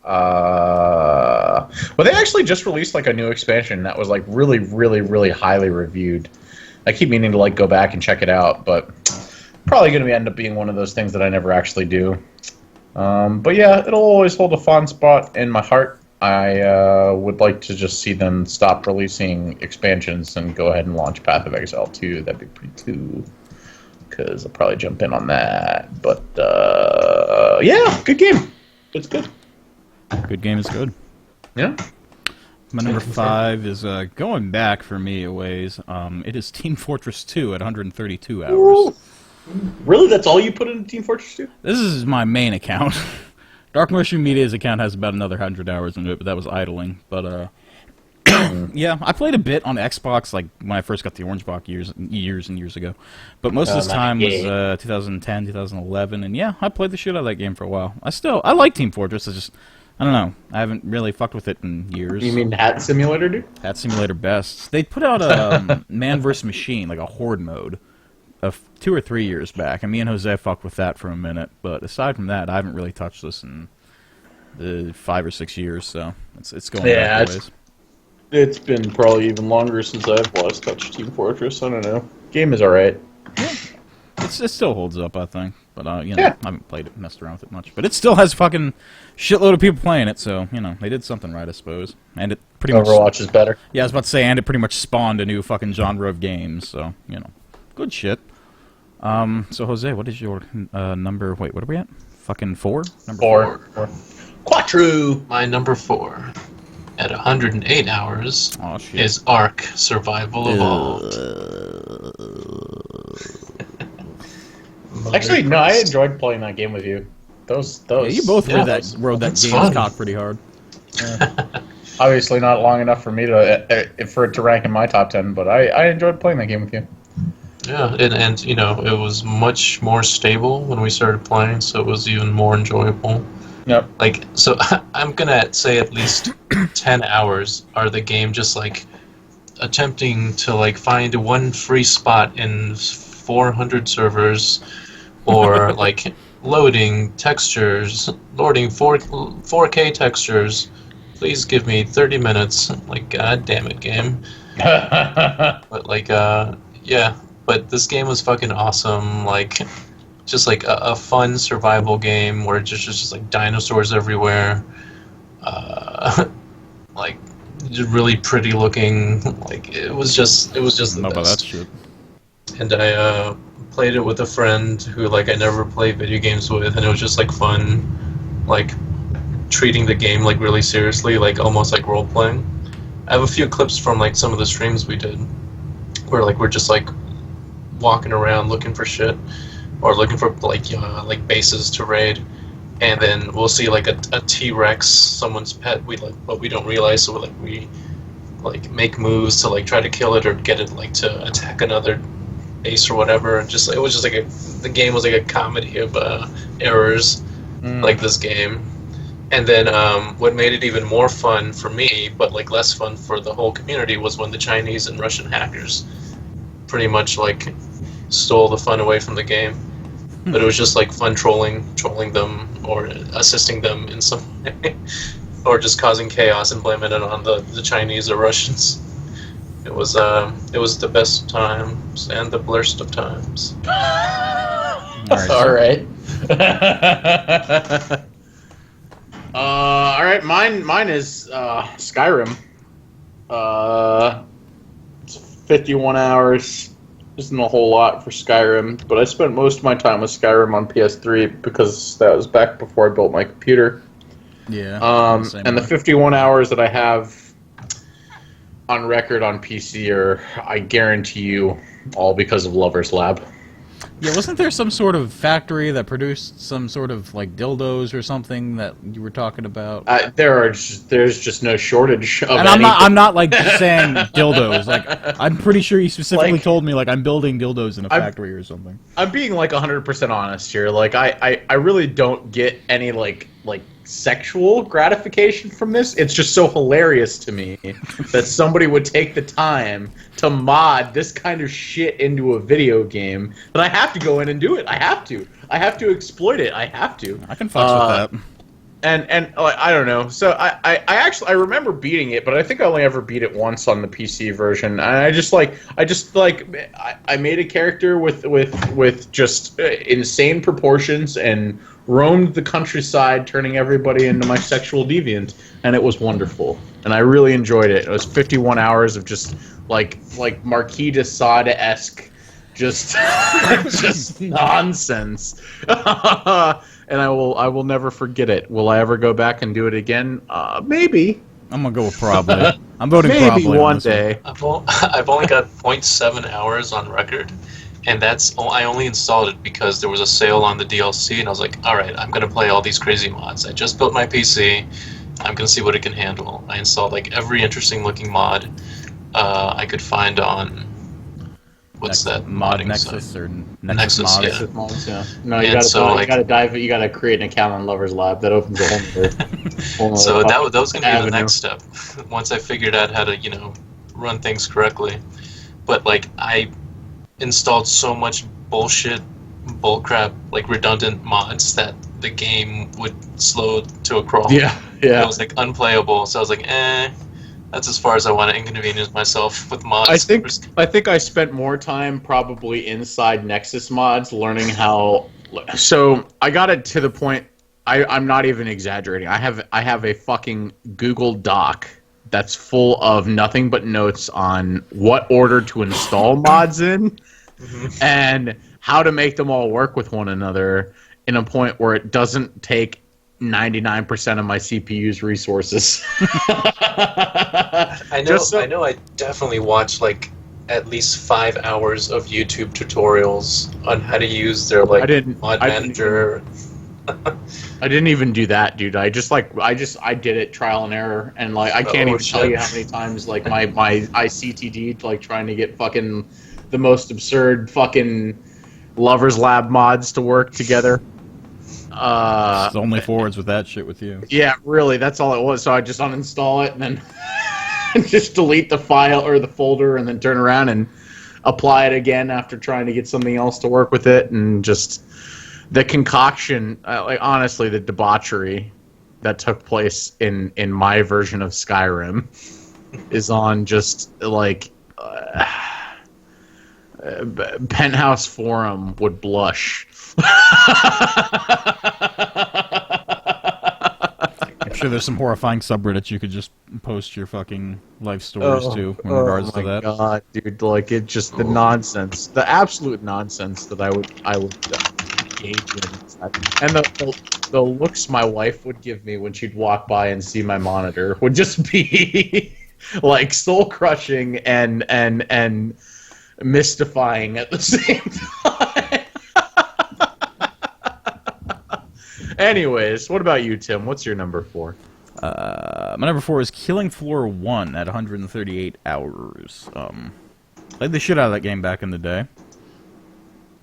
But they actually just released like a new expansion that was like really, really, really highly reviewed. I keep meaning to like go back and check it out, but probably going to end up being one of those things that I never actually do. But yeah, it'll always hold a fond spot in my heart. I would like to just see them stop releasing expansions and go ahead and launch Path of Exile 2. That'd be pretty cool, because I'll probably jump in on that. But yeah, good game. It's good. Good game is good. Yeah. My number 5 is going back for me a ways. It is Team Fortress 2 at 132 hours. Ooh. Really? That's all you put into Team Fortress 2? This is my main account. Dark Mushroom Media's account has about another 100 hours into it, but that was idling. But yeah, I played a bit on Xbox, like when I first got the Orange Box years and years ago. But most of this time was 2010, 2011, and yeah, I played the shit out of that game for a while. I like Team Fortress. It's just, I don't know. I haven't really fucked with it in years. You mean Hat Simulator, dude? Hat Simulator best. They put out a Man vs. Machine, like a Horde mode, 2 or 3 years back, and me and Jose fucked with that for a minute. But aside from that, I haven't really touched this in 5 or 6 years, so it's going back a ways. It's been probably even longer since I've last touched Team Fortress. I don't know. Game is alright. Yeah. It still holds up, I think. But, you know, I haven't played it, messed around with it much. But it still has fucking shitload of people playing it, so, you know, they did something right, I suppose. And it pretty much... Overwatch is better. Yeah, I was about to say, and it pretty much spawned a new fucking genre of games, so, you know. Good shit. So, Jose, what is your number... Wait, what are we at? Fucking 4? Number 4. Quattro! My number 4, at 108 hours, is Ark Survival Evolved. Actually, no, I enjoyed playing that game with you. Those. Yeah, you both rode that game's cock pretty hard. Obviously, not long enough for me for it to rank in my top 10, but I enjoyed playing that game with you. Yeah, and you know, it was much more stable when we started playing, so it was even more enjoyable. Yep. Like, so I'm gonna say at least 10 hours are the game just like attempting to like find one free spot in 400 servers, or like loading textures, loading 4K textures. Please give me 30 minutes. Like, god damn it, game. But like, yeah. But this game was fucking awesome. Like, just like a fun survival game where just like dinosaurs everywhere. Like, really pretty looking. Like, it was just the best. About that shit. And I played it with a friend who like I never play video games with, and it was just like fun, like treating the game like really seriously, like almost like role playing. I have a few clips from like some of the streams we did, where like we're just like walking around looking for shit, or looking for like bases to raid, and then we'll see like a T-Rex, someone's pet. But we don't realize, so we make moves to like try to kill it or get it like to attack another base or whatever. And just it was just like the game was like a comedy of errors, like this game. And then what made it even more fun for me, but like less fun for the whole community, was when the Chinese and Russian hackers pretty much like stole the fun away from the game. But it was just like fun trolling them or assisting them in some way, or just causing chaos and blaming it on the Chinese or Russians. It was the best times and the blurst of times. All right. All right. Mine is Skyrim. It's 51 hours. Isn't a whole lot for Skyrim, but I spent most of my time with Skyrim on PS3 because that was back before I built my computer. Yeah. And the 51 hours that I have on record on PC are, I guarantee you, all because of Lover's Lab. Yeah, wasn't there some sort of factory that produced some sort of like dildos or something that you were talking about? There's just no shortage of and anything. I'm not like just saying dildos. Like I'm pretty sure you specifically told me like I'm building dildos in a factory or something. I'm being like 100% honest here. Like I really don't get any like sexual gratification from this. It's just so hilarious to me that somebody would take the time to mod this kind of shit into a video game that I have to go in and do it. I have to exploit it. I have to. I can fuck with that. And I don't know. So I remember beating it, but I think I only ever beat it once on the PC version. And I made a character with just insane proportions and roamed the countryside, turning everybody into my sexual deviant, and it was wonderful. And I really enjoyed it. It was 51 hours of just like Marquis de Sade-esque, just just nonsense. And I will never forget it. Will I ever go back and do it again? Maybe. I'm gonna go with probably. I'm voting maybe probably one day. I've only got 0.7 hours on record, and I only installed it because there was a sale on the DLC, and I was like, all right, I'm gonna play all these crazy mods. I just built my PC. I'm gonna see what it can handle. I installed like every interesting looking mod I could find on. What's that modding Nexus site? or Nexus Mods? yeah. Mods, yeah. No, you gotta create an account on Lover's Lab. That opens a whole nother So that was gonna be avenue. the next step. Once I figured out how to run things correctly, but like I installed so much bullcrap, like redundant mods that the game would slow to a crawl. Yeah. It was like unplayable. So I was like, that's as far as I want to inconvenience myself with mods. I think I spent more time probably inside Nexus mods learning how. So I got it to the point. I'm not even exaggerating. I have a fucking Google Doc that's full of nothing but notes on what order to install mods in, and how to make them all work with one another in a point where it doesn't take 99% of my CPU's resources. I know. I definitely watched like at least 5 hours of YouTube tutorials on how to use their mod manager. I didn't even do that, dude. I did it trial and error, and like I can't even tell you how many times like my ICTD like trying to get fucking the most absurd fucking Lover's Lab mods to work together. It's only forwards with that shit with you. Yeah, really, that's all it was. So I just uninstall it and then just delete the file or the folder and then turn around and apply it again after trying to get something else to work with it. And just the concoction, like honestly, the debauchery that took place in my version of Skyrim is on just like Penthouse Forum would blush. I'm sure there's some horrifying subreddits you could just post your fucking life stories to in regards to that. Oh my god, dude! Like it's just the nonsense, the absolute nonsense that I would engage in, and the looks my wife would give me when she'd walk by and see my monitor would just be like soul crushing and mystifying at the same time. Anyways, what about you, Tim? What's your number 4? My number 4 is Killing Floor 1 at 138 hours. Played the shit out of that game back in the day.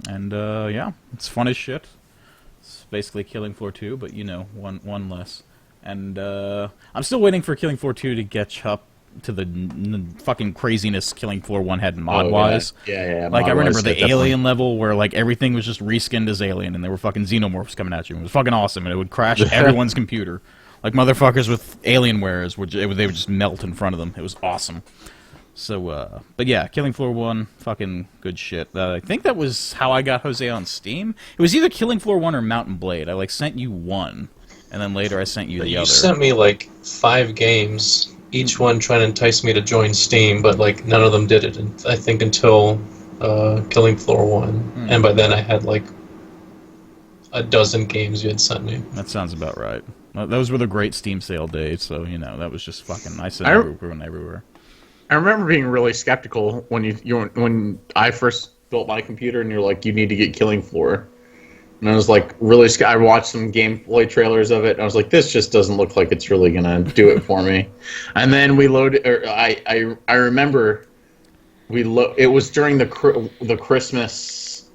And, yeah, it's fun as shit. It's basically Killing Floor 2, but, you know, one less. And, I'm still waiting for Killing Floor 2 to catch up to the fucking craziness Killing Floor 1 had mod-wise. Yeah. Like, I remember the alien level where, like, everything was just reskinned as alien, and there were fucking xenomorphs coming at you. It was fucking awesome, and it would crash everyone's computer. Like, motherfuckers with Alienwares, they would just melt in front of them. It was awesome. So, but yeah, Killing Floor 1, fucking good shit. I think that was how I got Jose on Steam. It was either Killing Floor 1 or Mountain Blade. I, like, sent you one, and then later I sent you the other. You sent me, like, 5 games, each one trying to entice me to join Steam, but, like, none of them did it, I think, until Killing Floor 1. And by then I had, like, a dozen games you had sent me. That sounds about right. Those were the great Steam sale days, so, you know, that was just fucking nice and everywhere. I remember being really skeptical when I first built my computer, and you're like, you need to get Killing Floor. And I was like, really, I watched some gameplay trailers of it, and I was like, this just doesn't look like it's really going to do it for me. And then we loaded, I remember it was during the Christmas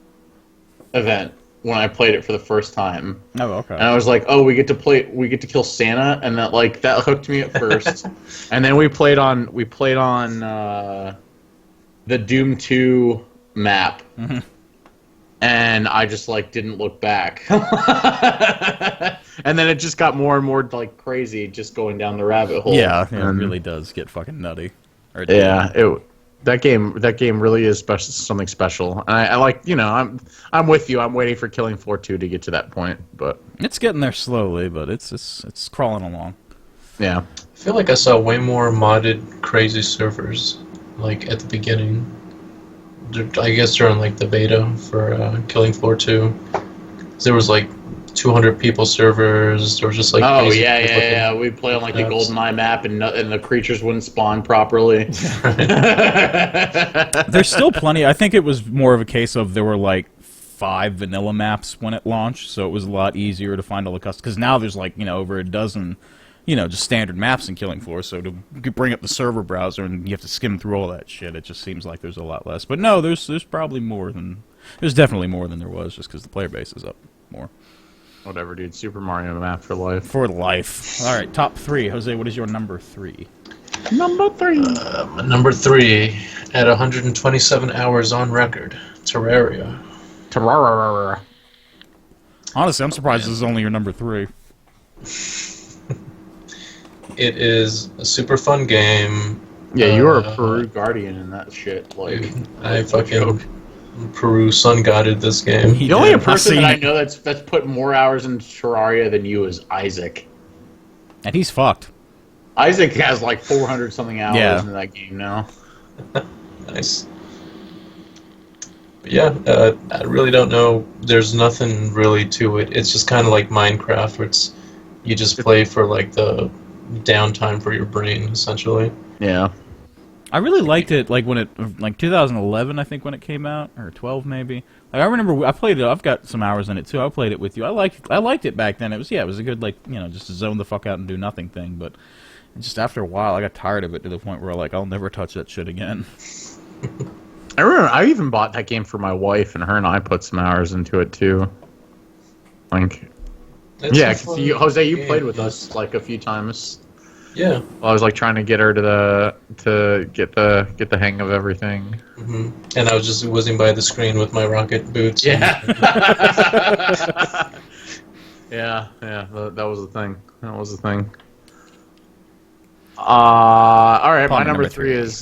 event when I played it for the first time. Oh, okay. And I was like, oh, we get to kill Santa, and that hooked me at first. And then we played on the Doom 2 map. Mm-hmm. And I just, like, didn't look back. And then it just got more and more, like, crazy just going down the rabbit hole. Yeah, it really does get fucking nutty. That game really is something special. And I like, you know, I'm with you. I'm waiting for Killing Floor 2 to get to that point, but it's getting there slowly, but it's crawling along. Yeah. I feel like I saw way more modded crazy servers, like, at the beginning. I guess during, like, the beta for Killing Floor 2. There was, like, 200 people servers. There was just, like, oh yeah. We play on, like, the GoldenEye map, and the creatures wouldn't spawn properly. There's still plenty. I think it was more of a case of there were, like, 5 vanilla maps when it launched, so it was a lot easier to find all the custom. Because now there's, like, you know, over a dozen, you know, just standard maps in Killing Floor, so to bring up the server browser and you have to skim through all that shit, it just seems like there's a lot less. But no, there's probably more than... There's definitely more than there was, just because the player base is up more. Whatever, dude. Super Mario map for life. For life. Alright, top 3. Jose, what is your number 3? Number 3. Number 3, at 127 hours on record, Terraria. Honestly, I'm surprised this is only your number 3. It is a super fun game. Yeah, you were a Peru Guardian in that shit. Like, I fucking Peru sun godded this game. The only person that I know that's put more hours into Terraria than you is Isaac. And he's fucked. Isaac has like 400 something hours in that game now. Nice. But yeah, I really don't know. There's nothing really to it. It's just kind of like Minecraft, where you just play for, like, the downtime for your brain, essentially. Yeah. I really liked it, like, when 2011, I think, when it came out, or 12 maybe. Like, I remember I played it. I've got some hours in it too. I played it with you. I liked it back then. It was a good, like, you know, just to zone the fuck out and do nothing thing. But just after a while, I got tired of it to the point where, like, I'll never touch that shit again. I remember I even bought that game for my wife, and her and I put some hours into it too. Like, yeah, because Jose, you played with us like a few times. Yeah. I was like trying to get her to get the hang of everything. Mm-hmm. And I was just whizzing by the screen with my rocket boots. Yeah. yeah. That was the thing. All right, my number 3 is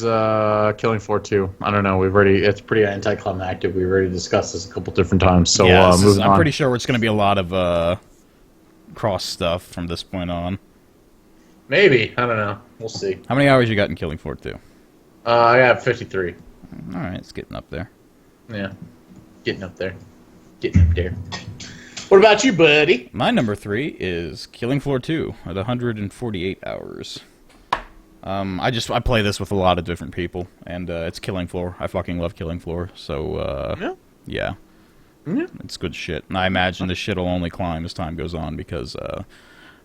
Killing Floor 2. I don't know. It's pretty anticlimactic. We've already discussed this a couple different times. So yeah, moving on. I'm pretty sure it's going to be a lot of cross stuff from this point on. Maybe. I don't know. We'll see. How many hours you got in Killing Floor 2? I got 53. All right, it's getting up there. Yeah, getting up there. What about you, buddy? My number 3 is Killing Floor 2 at 148 hours. I play this with a lot of different people, and it's Killing Floor. I fucking love Killing Floor, so yeah. It's good shit. And I imagine the shit will only climb as time goes on because,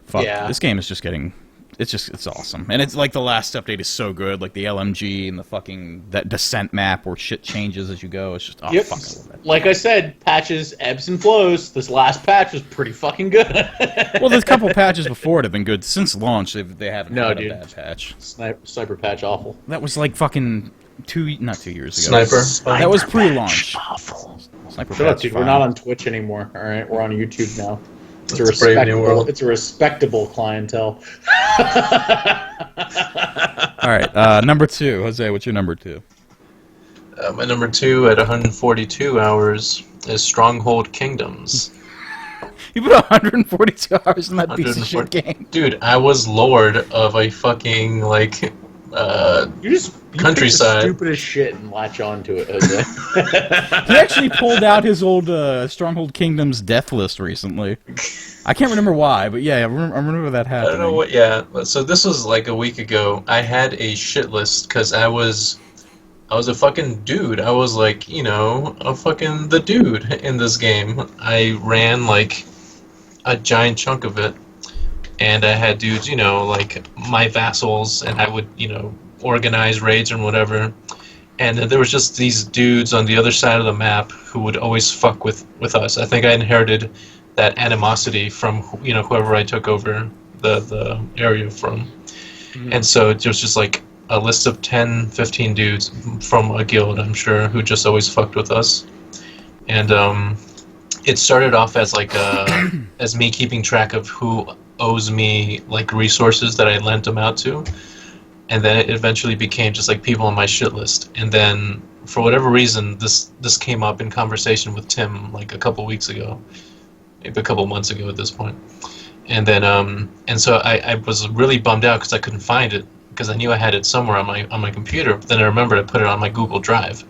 fuck, this game is just getting... It's awesome. And it's like the last update is so good, like the LMG and the fucking that descent map where shit changes as you go. It's just fucking like I said, patches ebbs and flows. This last patch was pretty fucking good. Well, there's a couple patches before it have been good since launch. They haven't had a bad patch. Sniper patch awful. That was like fucking not 2 years ago. Sniper. That was pre-launch. Awful. Sniper Shut up, patch dude. fine. We're not on Twitch anymore. All right, we're on YouTube now. It's a respectable clientele. All right, number 2. Jose, what's your number 2? My number 2 at 142 hours is Stronghold Kingdoms. You put 142 hours in that piece of shit game. Dude, I was lord of a fucking, like, You countryside. pick the stupidest shit and latch onto it, Jose. He actually pulled out his old Stronghold Kingdoms death list recently. I can't remember why, but yeah, I remember that happening. I don't know what, yeah. So this was like a week ago. I had a shit list because I was a fucking dude. I was like, you know, a fucking the dude in this game. I ran like a giant chunk of it. And I had dudes, you know, like my vassals, and I would, you know, organize raids and whatever. And then there was just these dudes on the other side of the map who would always fuck with us. I think I inherited that animosity from, you know, whoever I took over the area from. Mm-hmm. And so it was just like a list of 10, 15 dudes from a guild, I'm sure, who just always fucked with us. And it started off as like as me keeping track of who owes me like resources that I lent them out to. And then it eventually became just like people on my shit list. And then for whatever reason, this came up in conversation with Tim like a couple weeks ago, maybe a couple months ago at this point. And then and so I was really bummed out because I couldn't find it because I knew I had it somewhere on my computer. But then I remembered I put it on my Google Drive.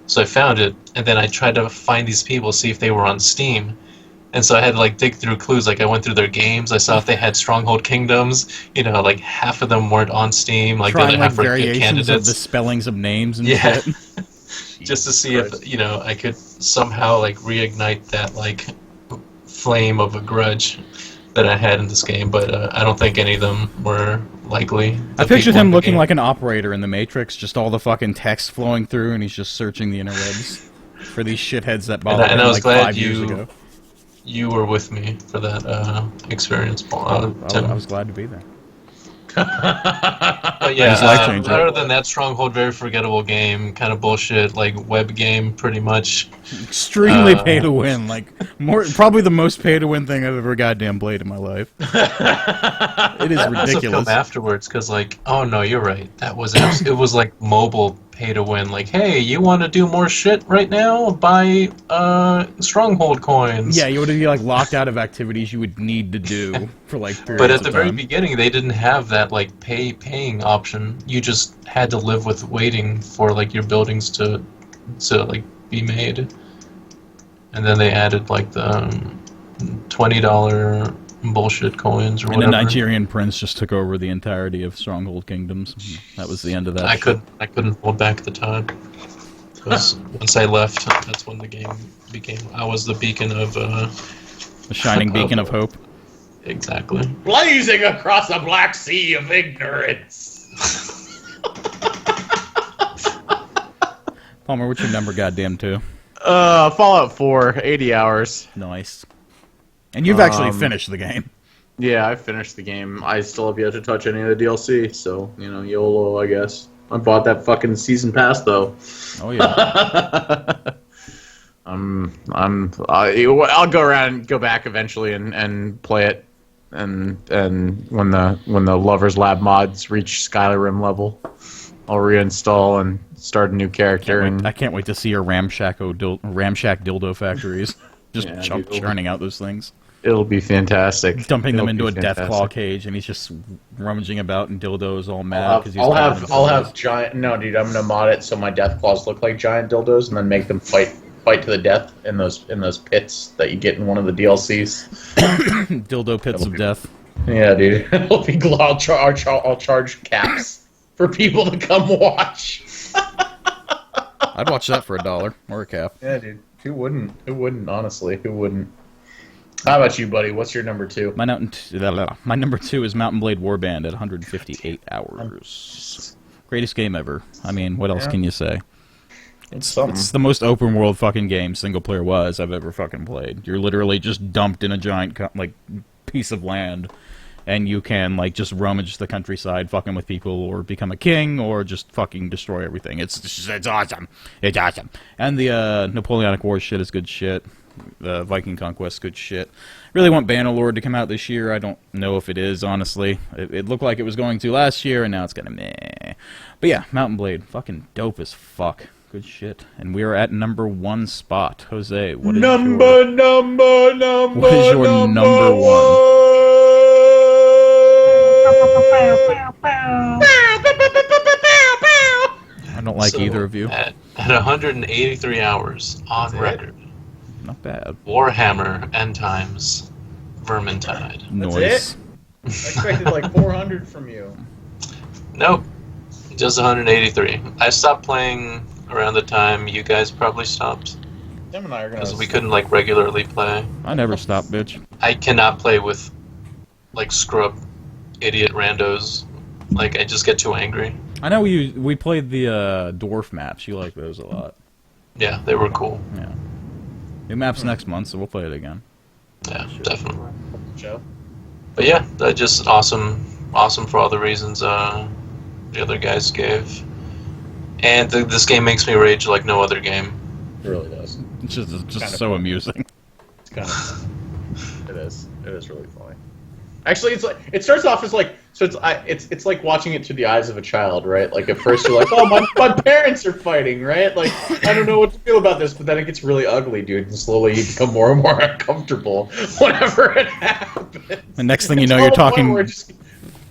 So I found it, and then I tried to find these people, see if they were on Steam. And so I had to like dig through clues. Like I went through their games. I saw if they had Stronghold Kingdoms. You know, like half of them weren't on Steam. Like the other half were good candidates. Of the spellings of names and shit. Just to see if, you know, I could somehow like reignite that like flame of a grudge that I had in this game. But I don't think any of them were likely. I pictured him looking like an operator in the Matrix, just all the fucking text flowing through, and he's just searching the interwebs for these shitheads that bothered him like 5 years ago. You were with me for that experience, Paul. I was glad to be there. But yeah, other than that, Stronghold, very forgettable game, kind of bullshit, like web game, pretty much. Extremely pay to win, like probably the most pay to win thing I've ever goddamn played in my life. It is ridiculous. Film afterwards, because like, oh no, you're right. That was it was like mobile pay to win. Like, hey, you want to do more shit right now? Buy Stronghold coins. Yeah, you would be like locked out of activities you would need to do for like periods But at the of very time. beginning, they didn't have that like paying option. You just had to live with waiting for like your buildings to like be made. And then they added like the $20 bullshit coins or whatever. And the Nigerian prince just took over the entirety of Stronghold Kingdoms. That was the end of that. I couldn't hold back the time. Because once I left, that's when the game became. I was the beacon of. The shining beacon of hope. Exactly. Blazing across a black sea of ignorance. Palmer, what's your number, goddamn, to? Fallout 4, 80 hours. Nice. And you've actually finished the game. Yeah, I finished the game. I still have yet to touch any of the DLC, so, you know, YOLO, I guess. I bought that fucking season pass, though. Oh, yeah. I'll go around and go back eventually and play it, and when the Lovers Lab mods reach Skyrim level, I'll reinstall and start a new character. I can't wait to see your ramshack dildo factories. Just churning out those things. It'll be fantastic. Dumping them into a Deathclaw cage, and he's just rummaging about, and dildo's all mad. I'll have giant. No, dude, I'm gonna mod it so my Deathclaws look like giant dildos, and then make them fight to the death in those pits that you get in one of the DLCs. Dildo pits of death. Yeah, dude. It'll be. I'll charge caps for people to come watch. I'd watch that for $1 or a cap. Yeah, dude. Who wouldn't? Who wouldn't? Honestly, who wouldn't? How about you, buddy? What's your number 2? My number 2 is Mountain Blade Warband at 158 hours. Greatest game ever. I mean, what else can you say? It's the most open world fucking game, single player wise, I've ever fucking played. You're literally just dumped in a giant piece of land, and you can just rummage the countryside, fucking with people, or become a king, or just fucking destroy everything. It's awesome. It's awesome. And the Napoleonic Wars shit is good shit. The Viking Conquest, good shit. Really want Bannerlord to come out this year. I don't know if it is, honestly. It looked like it was going to last year, and now it's kind of meh. But yeah, Mountain Blade, fucking dope as fuck. Good shit. And we are at number 1 spot. Jose, what is your number one? I don't like either of you. At 183 hours on record. Not bad. Warhammer End Times Vermintide. Noise. I expected like 400 from you. Nope. Just 183. I stopped playing around the time you guys probably stopped. Tim and I are gonna. Because we couldn't regularly play. I never stopped, bitch. I cannot play with scrub idiot randos. I just get too angry. I know we played the dwarf maps. You like those a lot. Yeah, they were cool. Yeah. New maps next month, so we'll play it again. Yeah, definitely. Joe? But yeah, just awesome for all the reasons the other guys gave. And this game makes me rage like no other game. It really does. It's just so amusing. It's kind of funny. It is. It is really funny. Actually, it starts off as it's like watching it through the eyes of a child, right? At first you're like, oh, my parents are fighting, right? I don't know what to feel about this, but then it gets really ugly, dude, and slowly you become more and more uncomfortable whenever it happens. The next thing you know, you're talking.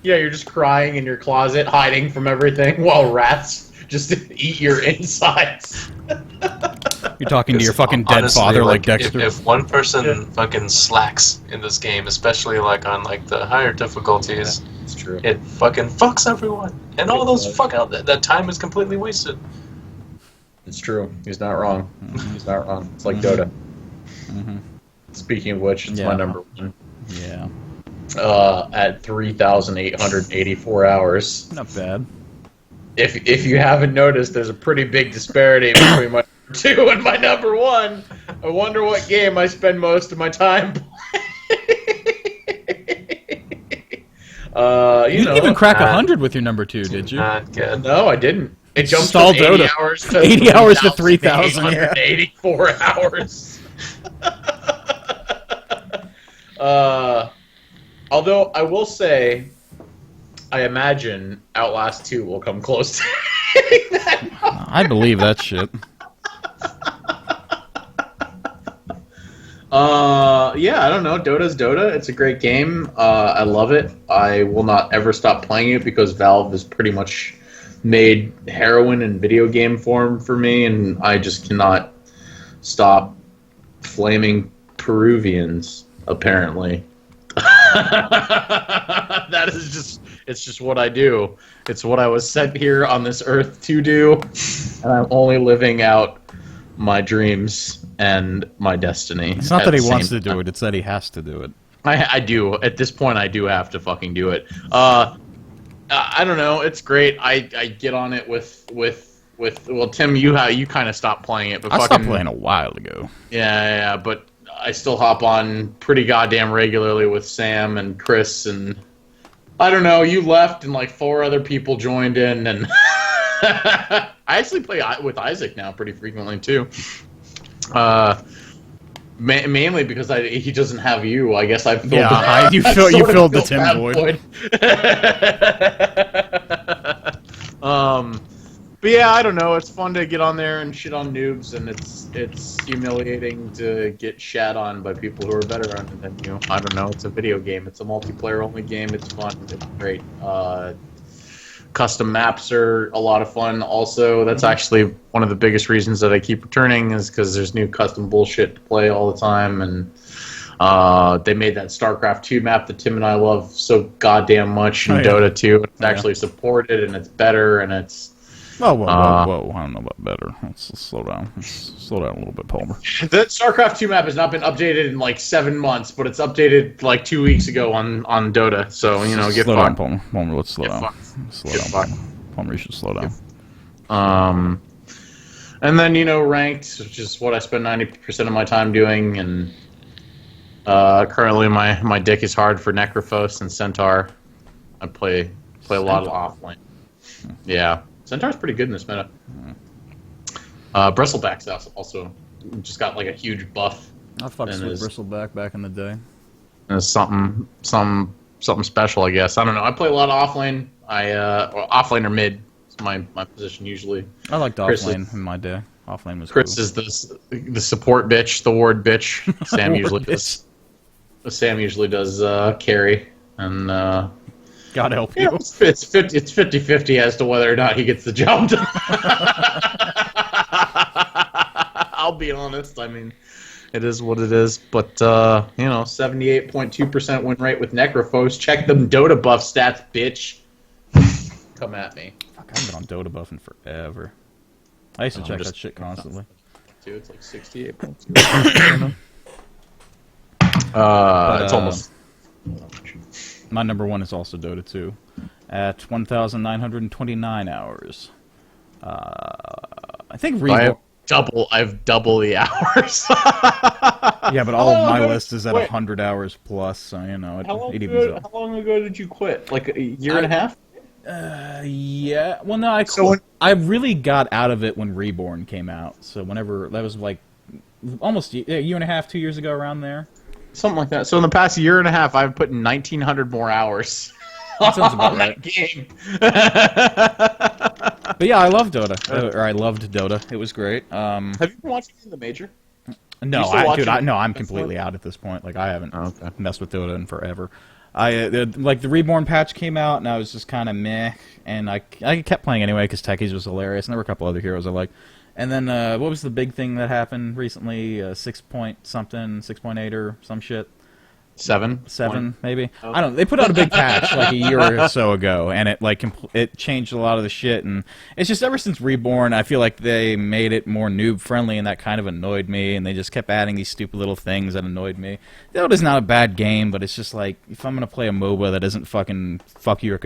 You're just crying in your closet, hiding from everything, while rats just eat your insides. You're talking to your fucking dead father, like Dexter. If one person fucking slacks in this game, especially on the higher difficulties, it's true. It fucking fucks everyone, and all those that time is completely wasted. It's true. He's not wrong. He's not wrong. It's like Dota. Speaking of which, it's my number 1. Yeah. At 3,884 hours. Not bad. If you haven't noticed, there's a pretty big disparity between my number 2 and my number 1. I wonder what game I spend most of my time playing. You didn't even crack 100 with your number 2, did you? Not good. No, I didn't. It jumped Stall from 80 Dota. hours to 80 hours to 3,884 hours. Although I will say, I imagine Outlast 2 will come close to hitting that number. I believe that shit. Yeah, I don't know. Dota's Dota. It's a great game. I love it. I will not ever stop playing it because Valve has pretty much made heroin in video game form for me, and I just cannot stop flaming Peruvians, apparently. That is it's just what I do. It's what I was sent here on this earth to do, and I'm only living out my dreams and my destiny. It's not that he wants to do it, it's that he has to do it. I do. At this point, I do have to fucking do it. I don't know. It's great. I get on it with well, Tim, you kind of stopped playing it, but I stopped playing a while ago. Yeah, but I still hop on pretty goddamn regularly with Sam and Chris, and I don't know. You left, and 4 other people joined in, and I actually play with Isaac now pretty frequently too. Mainly because he doesn't have you. I guess I filled you filled the Tim void. But yeah, I don't know. It's fun to get on there and shit on noobs, and it's humiliating to get shat on by people who are better on it than you. I don't know. It's a video game. It's a multiplayer only game. It's fun. It's great. Custom maps are a lot of fun. Also, that's actually one of the biggest reasons that I keep returning is because there's new custom bullshit to play all the time, and they made that StarCraft 2 map that Tim and I love so goddamn much in Dota 2. It's actually supported, and it's better, and it's Whoa. I don't know about better. Let's slow down. Let's slow down a little bit, Palmer. The StarCraft 2 map has not been updated in like 7 months, but it's updated like 2 weeks ago on Dota. So, you know, get slow fucked. down, Palmer. Let's slow down. Slow down, Palmer. Palmer, you should slow down. And then, you know, ranked, which is what I spend 90% of my time doing, and currently my dick is hard for Necrophos and Centaur. I play a lot of offlane. Yeah, Centaur's pretty good in this meta. Bristleback's also just got like a huge buff. I fucked with Bristleback back in the day. And it's something special, I guess. I don't know. I play a lot of offlane. Offlane or mid. My position usually. I liked offlane in my day. Offlane was Chris cool. is the support bitch, the ward bitch. Sam Sam usually does carry, and God help you. It's 50-50 as to whether or not he gets the job done. I'll be honest. I mean, it is what it is. But you know, 78.2% win rate with Necrophos. Check them Dota buff stats, bitch. Come at me. I haven't been on Dota buffing forever. I used to check that shit constantly. Dude, it's like 68.2. It's almost. My number one is also Dota 2, at 1,929 hours. I think Reborn. I have double the hours. Yeah, but all of my list is at 100 hours plus, so you know it evens out. How long ago did you quit? Like a year and a half? Yeah. Well, no, I really got out of it when Reborn came out. So whenever that was like almost a year and a half, 2 years ago, around there. Something like that. So in the past year and a half, I've put in 1,900 more hours. That sounds about right. That game. But yeah, I love Dota. Or I loved Dota. It was great. Have you been watching the Major? No, I'm completely out at this point. Like I haven't messed with Dota in forever. Like the Reborn patch came out, and I was just kind of meh, and I kept playing anyway because Techies was hilarious, and there were a couple other heroes I liked. And then what was the big thing that happened recently? 6 point something, 6.8 or some shit. 7 maybe. I don't know. They put out a big patch like a year or so ago, and it like it changed a lot of the shit. And it's just ever since Reborn, I feel like they made it more noob friendly, and that kind of annoyed me. And they just kept adding these stupid little things that annoyed me. Dota's not a bad game, but it's just like if I'm gonna play a MOBA that isn't fucking fuck you up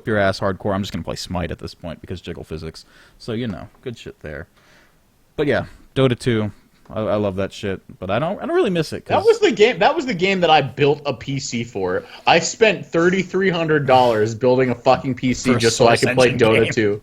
your ass hardcore, I'm just gonna play Smite at this point because jiggle physics. So you know, good shit there. But yeah, Dota 2. I love that shit, but I don't really miss it. That was the game. That was the game that I built a PC for. I spent $3,300 building a fucking PC just so I could play Dota 2.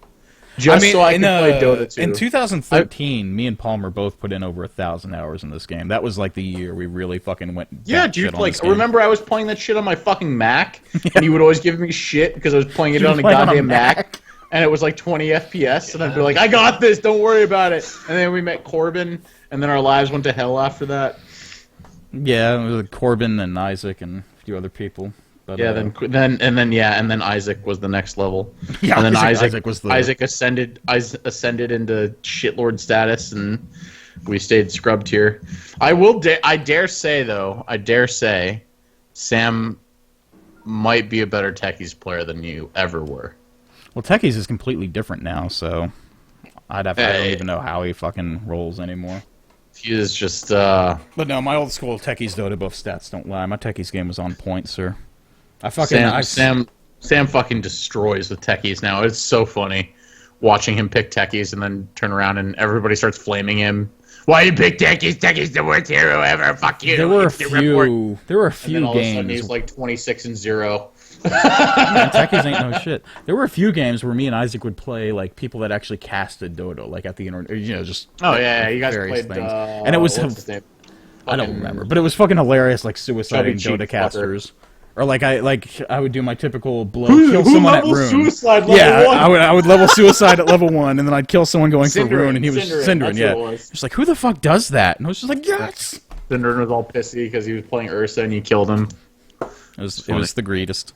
Just so I could play Dota 2. In 2013, me and Palmer both put in over 1,000 hours in this game. That was like the year we really fucking went. Yeah, dude. Like, remember I was playing that shit on my fucking Mac, and you would always give me shit because I was playing it on a goddamn Mac. And it was like 20 FPS, and I'd be like, I got this, don't worry about it. And then we met Corbin, and then our lives went to hell after that. Yeah, it was Corbin and Isaac and a few other people. But, yeah, then Isaac was the next level. Yeah, and then Isaac ascended into shitlord status, and we stayed scrub tier. I dare say, Sam might be a better Techies player than you ever were. Well, Techies is completely different now, so I don't even know how he fucking rolls anymore. He is just, But no, my old school Techies Dota buff stats don't lie. My Techies game was on point, sir. Sam fucking destroys with Techies now. It's so funny watching him pick Techies and then turn around and everybody starts flaming him. Why you pick Techies? Techies the worst hero ever. Fuck you. There were a few and then all games. Of a sudden he's like 26-0. Yeah, Techies ain't no shit. There were a few games where me and Isaac would play like people that actually casted Dota, like at the internet, you know, just you guys various played. Things. And it was I don't remember, but it was fucking hilarious, like suiciding Dota casters. Or like I would do my typical kill someone at rune. Suicide level 1? I would level suicide at level 1, and then I'd kill someone going for rune, and he was Synderen. Yeah, just like who the fuck does that? And I was just like, yes. Synderen was all pissy because he was playing Ursa and you killed him. It was the greatest.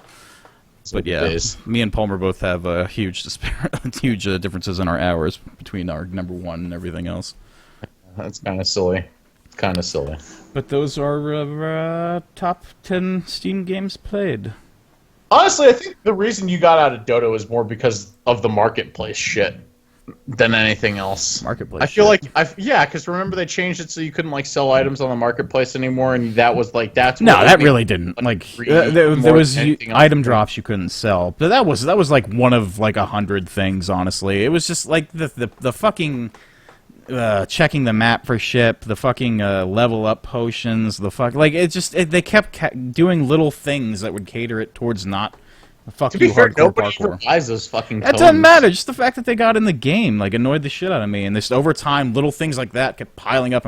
But yeah, me and Palmer both have huge differences in our hours between our number one and everything else. That's kind of silly. But those are top 10 Steam games played. Honestly, I think the reason you got out of Dota was more because of the marketplace shit. than anything else. Marketplace. I feel shit. like because remember they changed it so you couldn't like sell items on the marketplace anymore, and that was like that's No, what that made really didn't. Like free there more was than anything else. item drops you couldn't sell, but that was like one of like 100 things. Honestly, it was just like the fucking checking the map for ship, the fucking level up potions, they kept doing little things that would cater it towards not. Fuck To be you, fair, hardcore nobody parkour. buys those fucking That tomes. doesn't matter. Just the fact that they got in the game like annoyed the shit out of me, and this over time, little things like that kept piling up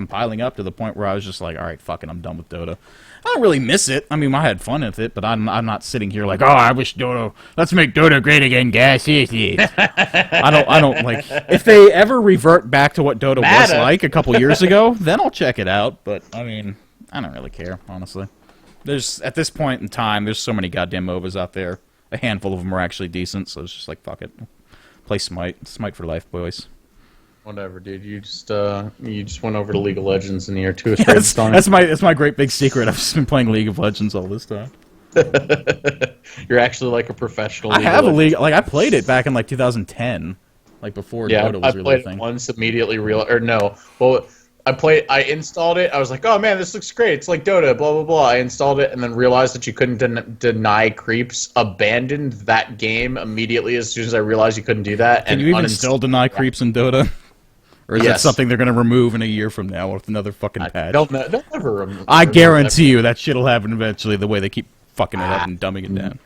to the point where I was just like, all right, fuck it, I'm done with Dota. I don't really miss it. I mean, I had fun with it, but I'm not sitting here like, oh, I wish Dota. Let's make Dota great again, guys. I don't like. If they ever revert back to what Dota was like a couple years ago, then I'll check it out. But I mean, I don't really care, honestly. There's at this point in time, there's so many goddamn MOBAs out there. A handful of them are actually decent, so it's just like, fuck it. Play Smite. Smite for life, boys. Whatever, dude. You just went over to League of Legends in the year 2 straight time. That's my great big secret. I've just been playing League of Legends all this time. You're actually like a professional. I have a league. Like I played it back in like 2010, like before Dota was really a thing. I played it once, immediately I installed it. I was like, oh man, this looks great. It's like Dota, blah, blah, blah. I installed it and then realized that you couldn't deny creeps. Abandoned that game immediately as soon as I realized you couldn't do that. Can you even still deny creeps in Dota? Or is that something they're going to remove in a year from now with another fucking patch? They'll never remove. I guarantee you that shit will happen eventually the way they keep fucking it up and dumbing it down.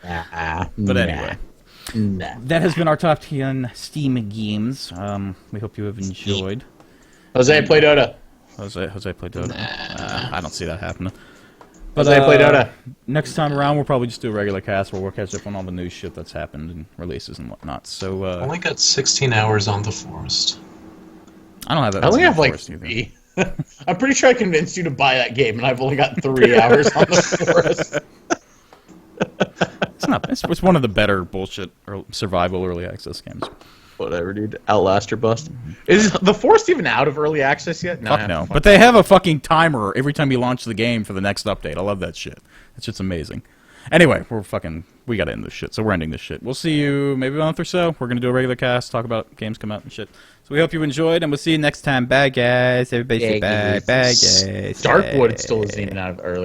But anyway. That has been our top 10 Steam games. We hope you have enjoyed. Jose, play Dota. Jose play Dota. I don't see that happening. But Jose, play Dota. Next time around, we'll probably just do a regular cast where we'll catch up on all the new shit that's happened and releases and whatnot. So I only got 16 hours on The Forest. I don't have that. I only have like 3. I'm pretty sure I convinced you to buy that game, and I've only got 3 hours on The Forest. It's not. It's one of the better bullshit or survival early access games. Whatever, dude. Outlast or bust. Is The Forest even out of early access yet? Fuck no. But they have a fucking timer every time you launch the game for the next update. I love that shit. That shit's amazing. Anyway, we gotta end this shit, so we're ending this shit. We'll see you maybe a month or so. We're gonna do a regular cast, talk about games come out and shit. So we hope you enjoyed, and we'll see you next time. Bye, guys. Everybody say bye. Bye, guys. Darkwood still isn't even out of early